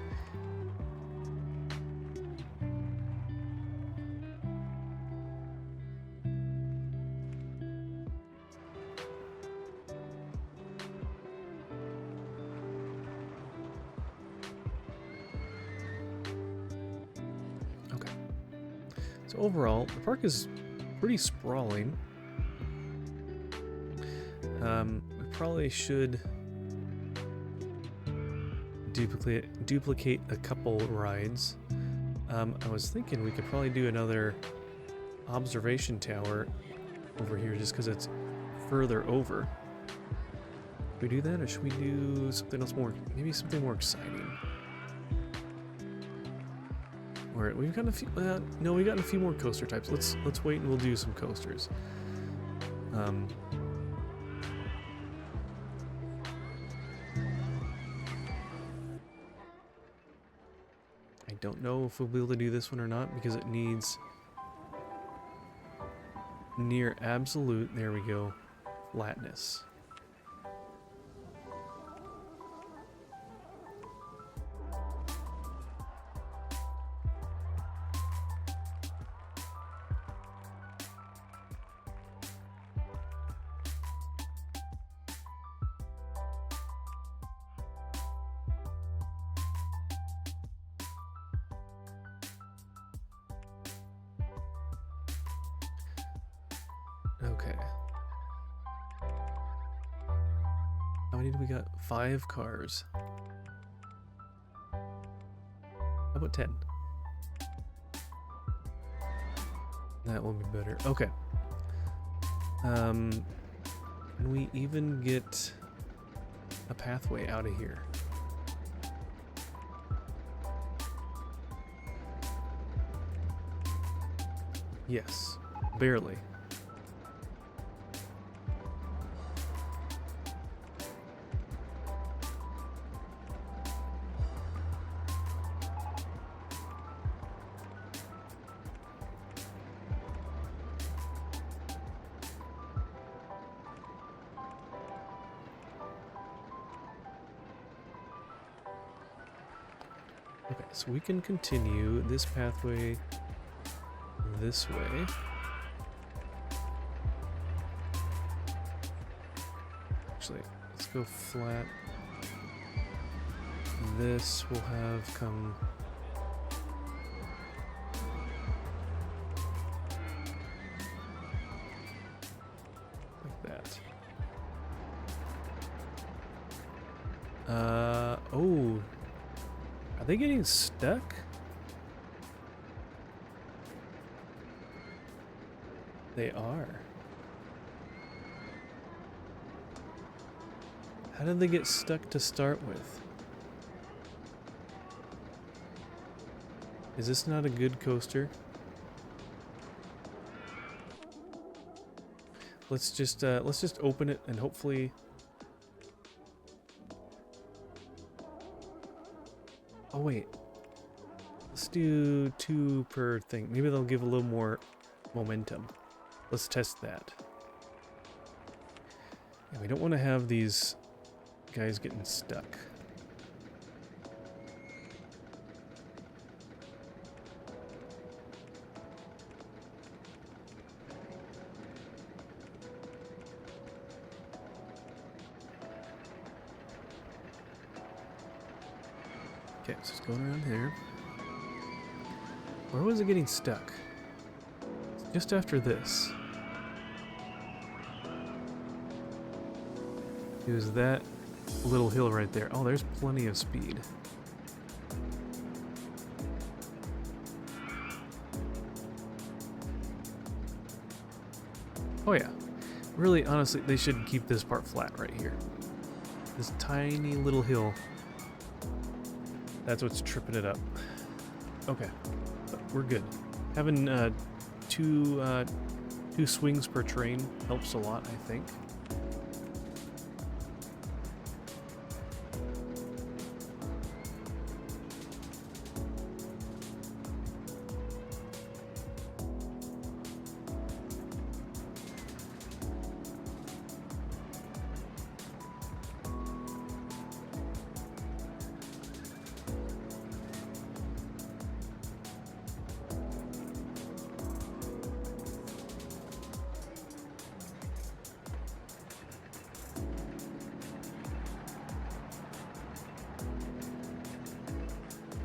So overall, the park is pretty sprawling. We probably should duplicate a couple rides. I was thinking we could probably do another observation tower over here just because it's further over. Should we do that, or should we do something else more? Maybe something more exciting. Alright, we've got a few. No, we got a few more coaster types. Let's wait and we'll do some coasters. I don't know if we'll be able to do this one or not because it needs near absolute. There we go. Flatness. Okay. How many do we got? 5 cars. How about 10? That will be better. Okay. Can we even get a pathway out of here? Yes. Barely. Okay, so we can continue this pathway this way. Actually, let's go flat this will have come. Like that. Oh. Are they getting stuck? They are. How did they get stuck to start with? Is this not a good coaster? Let's just open it and hopefully. Oh wait. Let's do 2 per thing. Maybe they'll give a little more momentum. Let's test that. Yeah, we don't want to have these guys getting stuck. Okay, so it's going around here. Where was it getting stuck? Just after this. It was that little hill right there. Oh, there's plenty of speed. Oh yeah. Really, honestly, they should keep this part flat right here. This tiny little hill. That's what's tripping it up. Okay, but we're good. Having two swings per train helps a lot, I think.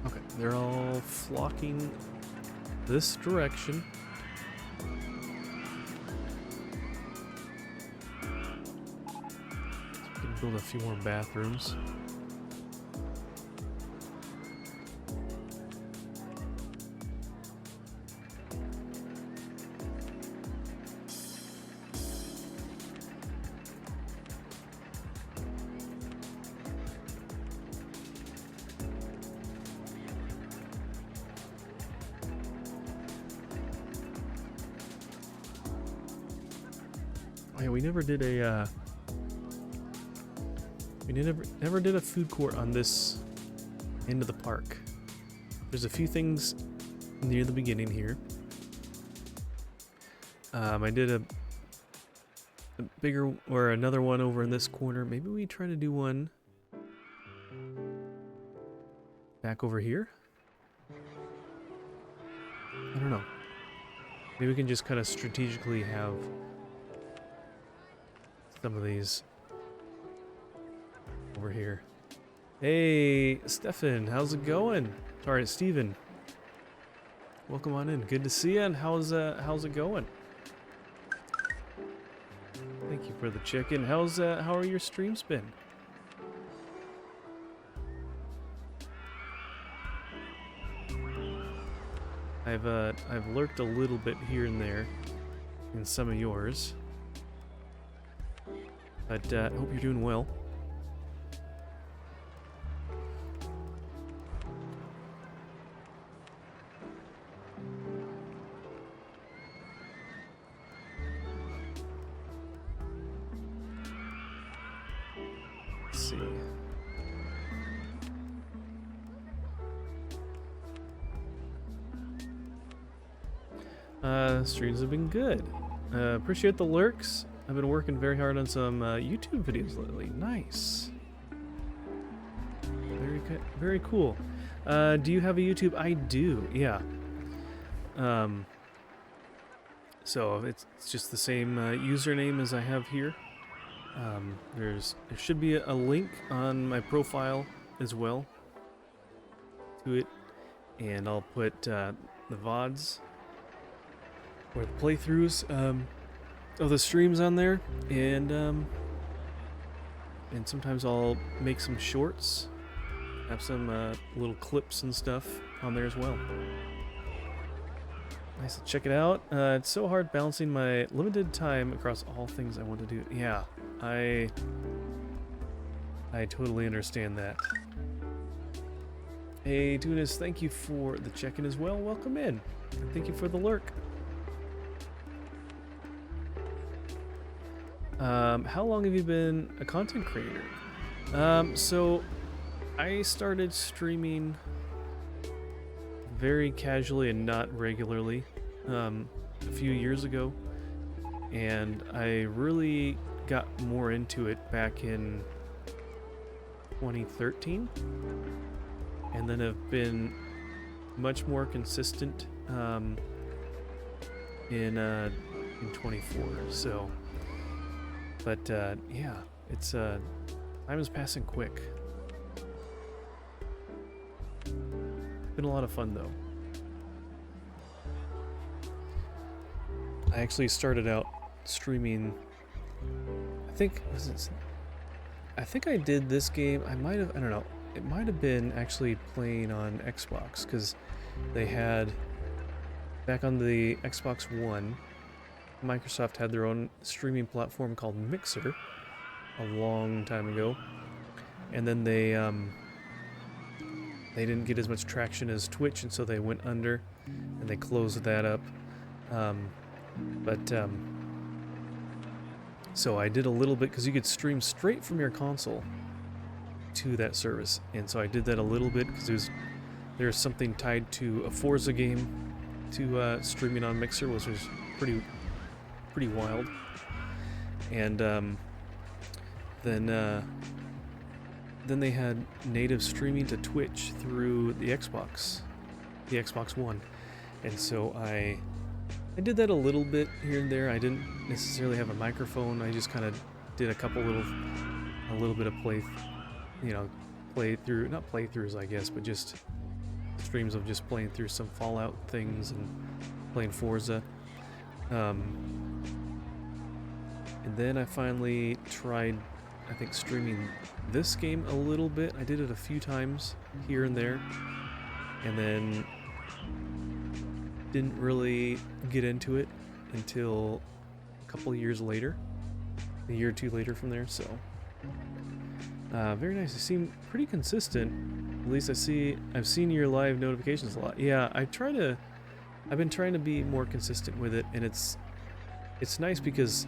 Okay, they're all flocking this direction. So we can build a few more bathrooms. Oh yeah, we never did a never did a food court on this end of the park. There's a few things near the beginning here. I did a bigger or another one over in this corner. Maybe we try to do one back over here. I don't know. Maybe we can just kind of strategically have some of these over here. Hey, Stefan, how's it going? Sorry, Steven. Welcome on in. Good to see you. And how's it going? Thank you for the check-in. How are your streams been? I've lurked a little bit here and there in some of yours. But I hope you're doing well. Let's see. Streams have been good. Appreciate the lurks. I've been working very hard on some YouTube videos lately. Nice. Very cool. Do you have a YouTube? I do, yeah. So it's just the same username as I have here. There should be a link on my profile as well to it, and I'll put the VODs or the playthroughs of the streams on there, and sometimes I'll make some shorts, have some little clips and stuff on there as well. Nice, check it out. It's so hard balancing my limited time across all things I want to do. Yeah, I totally understand that. Hey, Tunis, thank you for the check-in as well. Welcome in. And thank you for the lurk. How long have you been a content creator? So I started streaming very casually and not regularly a few years ago, and I really got more into it back in 2013, and then have been much more consistent in 24. So, but yeah, it's time is passing quick. Been a lot of fun though. I actually started out streaming. I think I did this game. I don't know. It might have been actually playing on Xbox, because they had, back on the Xbox One, Microsoft had their own streaming platform called Mixer a long time ago, and then they didn't get as much traction as Twitch, and so they went under and they closed that up. So I did a little bit, because you could stream straight from your console to that service, and so I did that a little bit because there's something tied to a Forza game to streaming on Mixer, which was pretty wild. And then they had native streaming to Twitch through the Xbox One, and so I did that a little bit here and there. I didn't necessarily have a microphone. I just kind of did a little bit of not playthroughs, I guess, but just streams of just playing through some Fallout things and playing Forza. And then I finally tried, I think, streaming this game a little bit. I did it a few times here and there, and then didn't really get into it until a couple of years later, a year or two later from there. So very nice. You seem pretty consistent. At least I've seen your live notifications a lot. Yeah, I've been trying to be more consistent with it, and it's nice because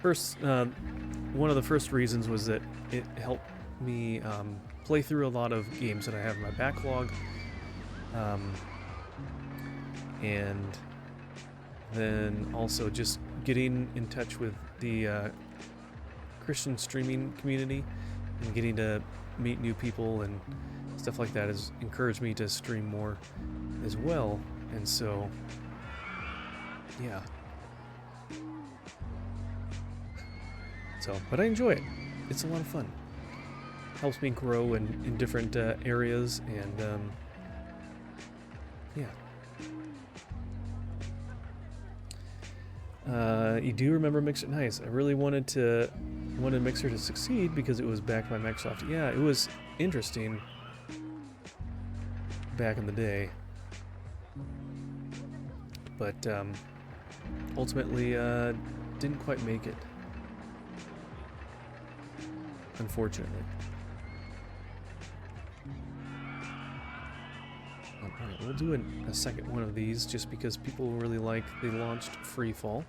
first, one of the first reasons was that it helped me play through a lot of games that I have in my backlog. And then also just getting in touch with the Christian streaming community and getting to meet new people and stuff like that has encouraged me to stream more as well. And so, yeah. So, but I enjoy it. It's a lot of fun. Helps me grow in different areas, and yeah. You do remember Mixer? Nice. I really wanted Mixer to succeed because it was backed by Microsoft. Yeah, it was interesting back in the day, but ultimately didn't quite make it, unfortunately. Alright, we'll do a second one of these just because people really like the launched Freefall.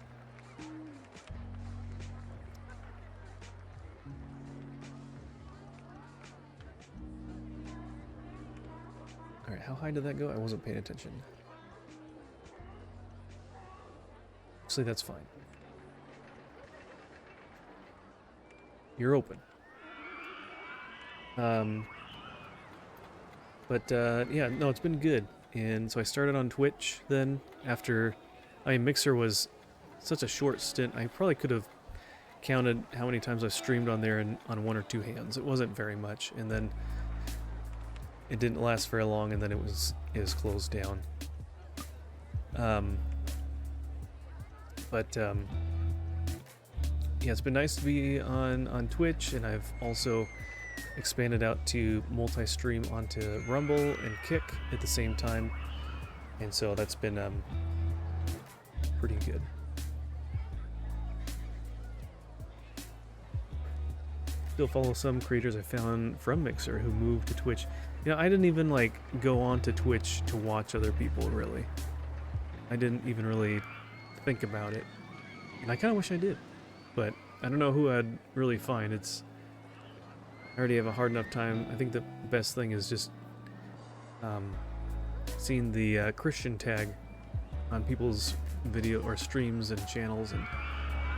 Alright, how high did that go? I wasn't paying attention. Actually, that's fine. You're open. Yeah, no, it's been good. And so I started on Twitch then after... Mixer was such a short stint. I probably could have counted how many times I streamed on there on one or two hands. It wasn't very much. And then it didn't last very long, and then it was closed down. Yeah, it's been nice to be on Twitch, and I've also expanded out to multi-stream onto Rumble and Kick at the same time, and so that's been pretty good. Still follow some creators I found from Mixer who moved to Twitch. You know, I didn't even like go on to Twitch to watch other people, really. I didn't even really think about it, and I kind of wish I did, but I don't know who I'd really find. I already have a hard enough time. I think the best thing is just seeing the Christian tag on people's video or streams and channels, and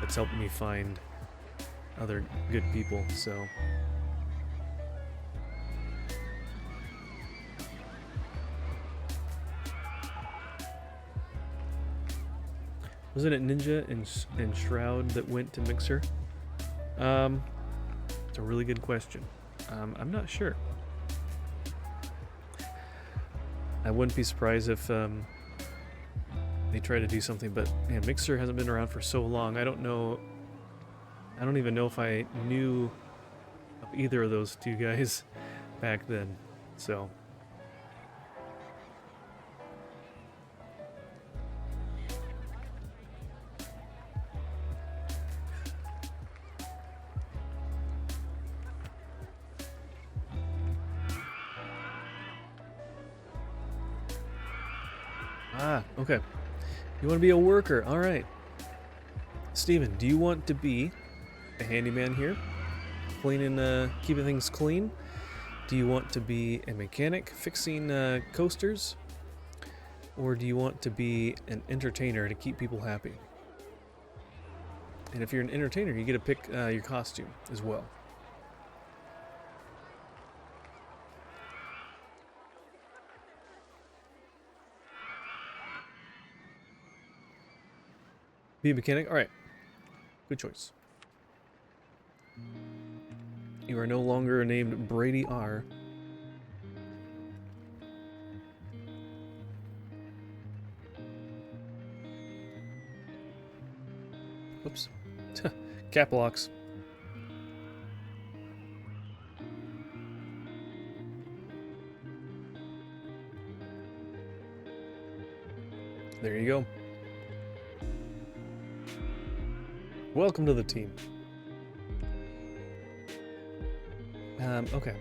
it's helped me find other good people. So wasn't it Ninja and Shroud that went to Mixer? It's a really good question. I'm not sure. I wouldn't be surprised if they try to do something, but man, Mixer hasn't been around for so long. I don't know. I don't even know if I knew of either of those two guys back then. So okay. You want to be a worker? All right. Steven, do you want to be a handyman here? Cleaning, keeping things clean? Do you want to be a mechanic fixing coasters? Or do you want to be an entertainer to keep people happy? And if you're an entertainer, you get to pick your costume as well. Be a mechanic? Alright. Good choice. You are no longer named Brady R. Whoops. Cap locks. There you go. Welcome to the team. Okay.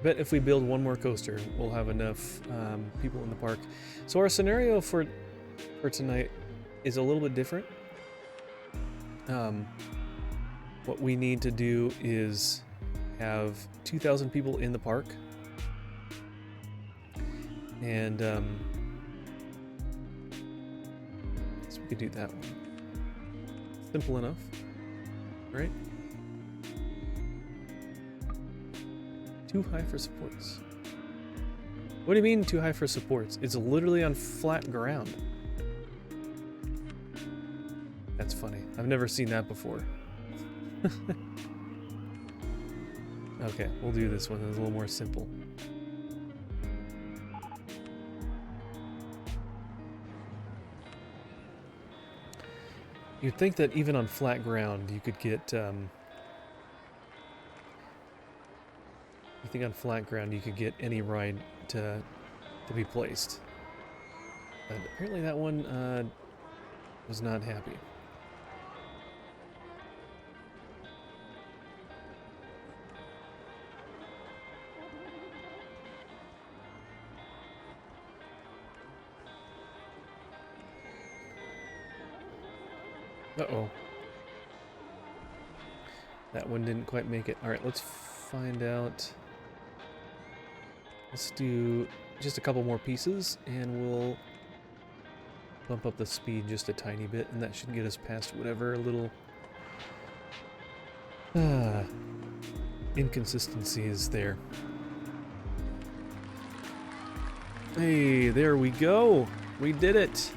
Bet if we build one more coaster, we'll have enough people in the park. So our scenario for tonight is a little bit different. What we need to do is have 2,000 people in the park. And so we could do that one. Simple enough, right? Too high for supports. What do you mean too high for supports? It's literally on flat ground. That's funny. I've never seen that before. Okay, we'll do this one. It's a little more simple. You'd think that even on flat ground you could get any ride to be placed. But apparently that one was not happy. Uh-oh. That one didn't quite make it. Alright, let's find out. Let's do just a couple more pieces, and we'll bump up the speed just a tiny bit, and that should get us past whatever little inconsistency is there. Hey, there we go! We did it!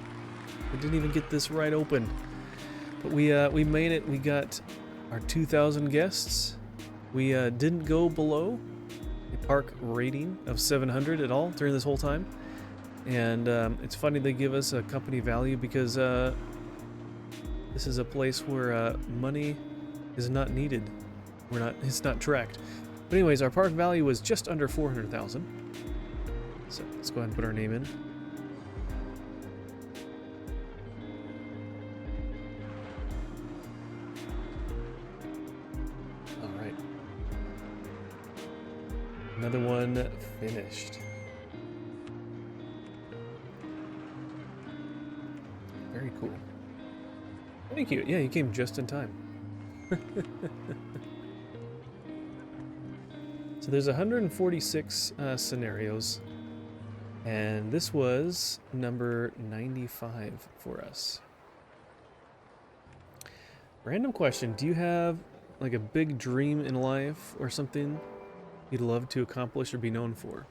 We didn't even get this right open. But we made it. We got our 2,000 guests. We didn't go below a park rating of 700 at all during this whole time. And it's funny they give us a company value because this is a place where money is not needed. It's not tracked. But anyways, our park value was just under 400,000. So let's go ahead and put our name in. All right. Another one finished. Very cool. Thank you. Yeah, you came just in time. So there's 146 scenarios, and this was number 95 for us. Random question, do you have like a big dream in life or something you'd love to accomplish or be known for?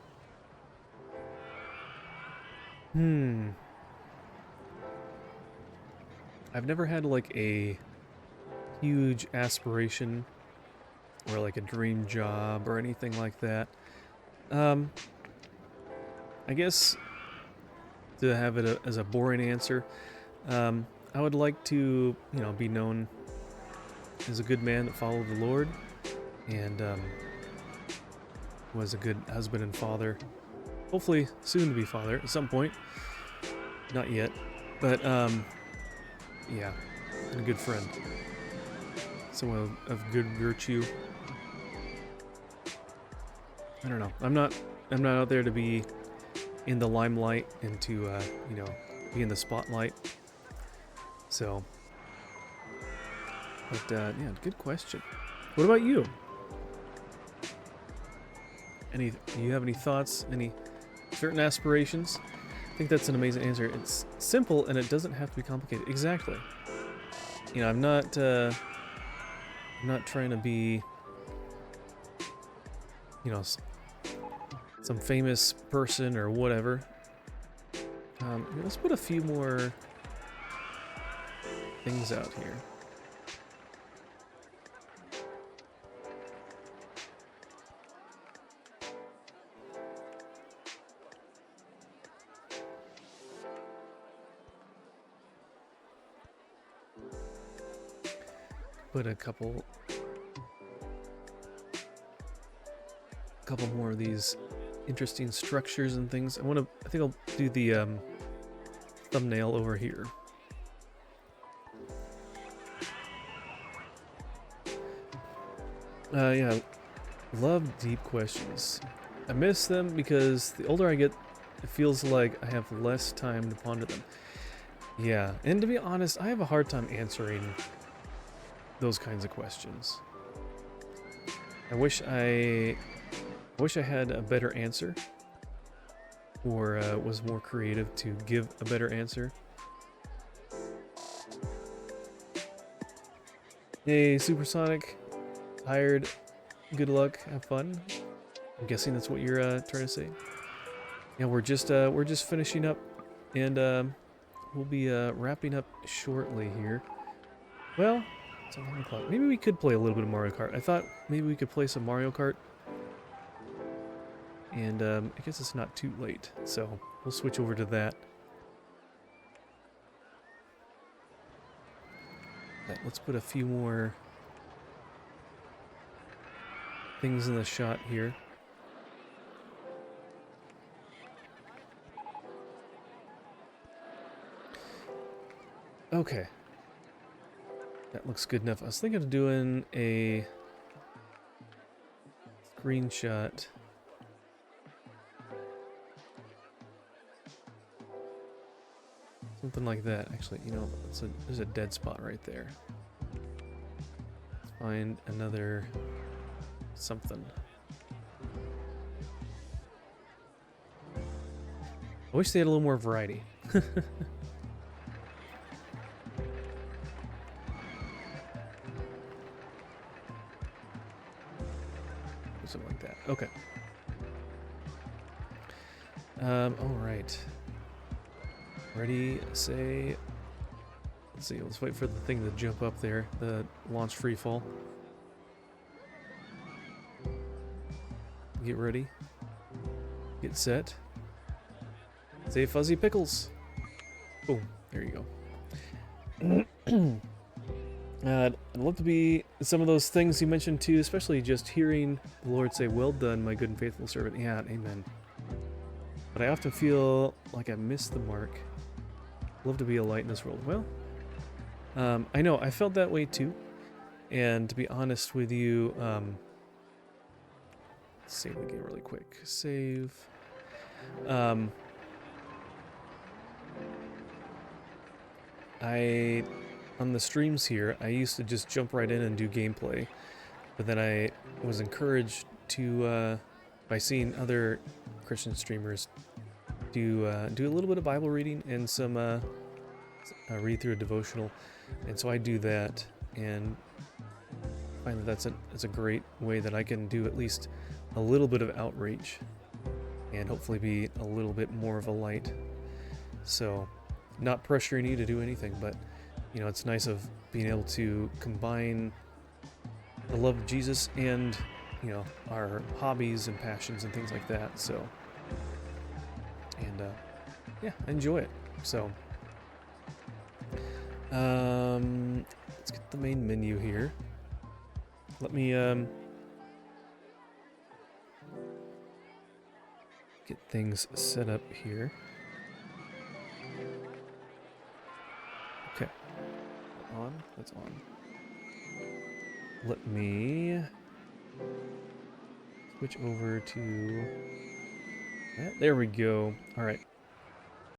I've never had like a huge aspiration or like a dream job or anything like that. I guess to have it as a boring answer, I would like to, be known as a good man that followed the Lord and was a good husband and father. Hopefully soon to be father at some point. Not yet, but yeah, and a good friend. Someone of good virtue. I don't know. I'm not out there to be in the limelight and to be in the spotlight. So, but yeah, good question. What about you? Do you have any thoughts? Any certain aspirations? I think that's an amazing answer. It's simple and it doesn't have to be complicated. Exactly. I'm not trying to be, some famous person or whatever. Let's put a few more things out here. Put a couple more of these interesting structures and things. I think I'll do the thumbnail over here. Yeah, love deep questions. I miss them because the older I get, it feels like I have less time to ponder them. Yeah, and to be honest, I have a hard time answering those kinds of questions. I wish I had a better answer, or was more creative to give a better answer. Hey, Supersonic, tired, good luck, have fun. I'm guessing that's what you're trying to say. Yeah, we're just finishing up, and we'll be wrapping up shortly here. Well, it's 11 o'clock. Maybe we could play a little bit of Mario Kart. I thought maybe we could play some Mario Kart. And I guess it's not too late, so we'll switch over to that. But let's put a few more things in the shot here. Okay. That looks good enough. I was thinking of doing a screenshot. Something like that. Actually, there's a dead spot right there. Let's find another something. I wish they had a little more variety. Something like that. Okay. All right. Ready, say, let's see, let's wait for the thing to jump up there, the launch free fall. get ready, get set. Say Fuzzy Pickles. Boom. There you go. I'd love to be some of those things you mentioned too, especially just hearing the Lord say, "Well done, my good and faithful servant." Yeah, amen. But I often feel like I missed the mark. Love to be a light in this world. Well, I know I felt that way too. And to be honest with you, save the game really quick. Save. On the streams here, I used to just jump right in and do gameplay, but then I was encouraged to, by seeing other Christian streamers do a little bit of Bible reading and some read through a devotional, and so I do that, and I find that that's a great way that I can do at least a little bit of outreach, and hopefully be a little bit more of a light. So, not pressuring you to do anything, but you know, it's nice of being able to combine the love of Jesus and, you know, our hobbies and passions and things like that. So, and yeah, I enjoy it. So, let's get the main menu here. Let me get things set up here. Okay. On? That's on. Let me switch over to that. There we go. All right.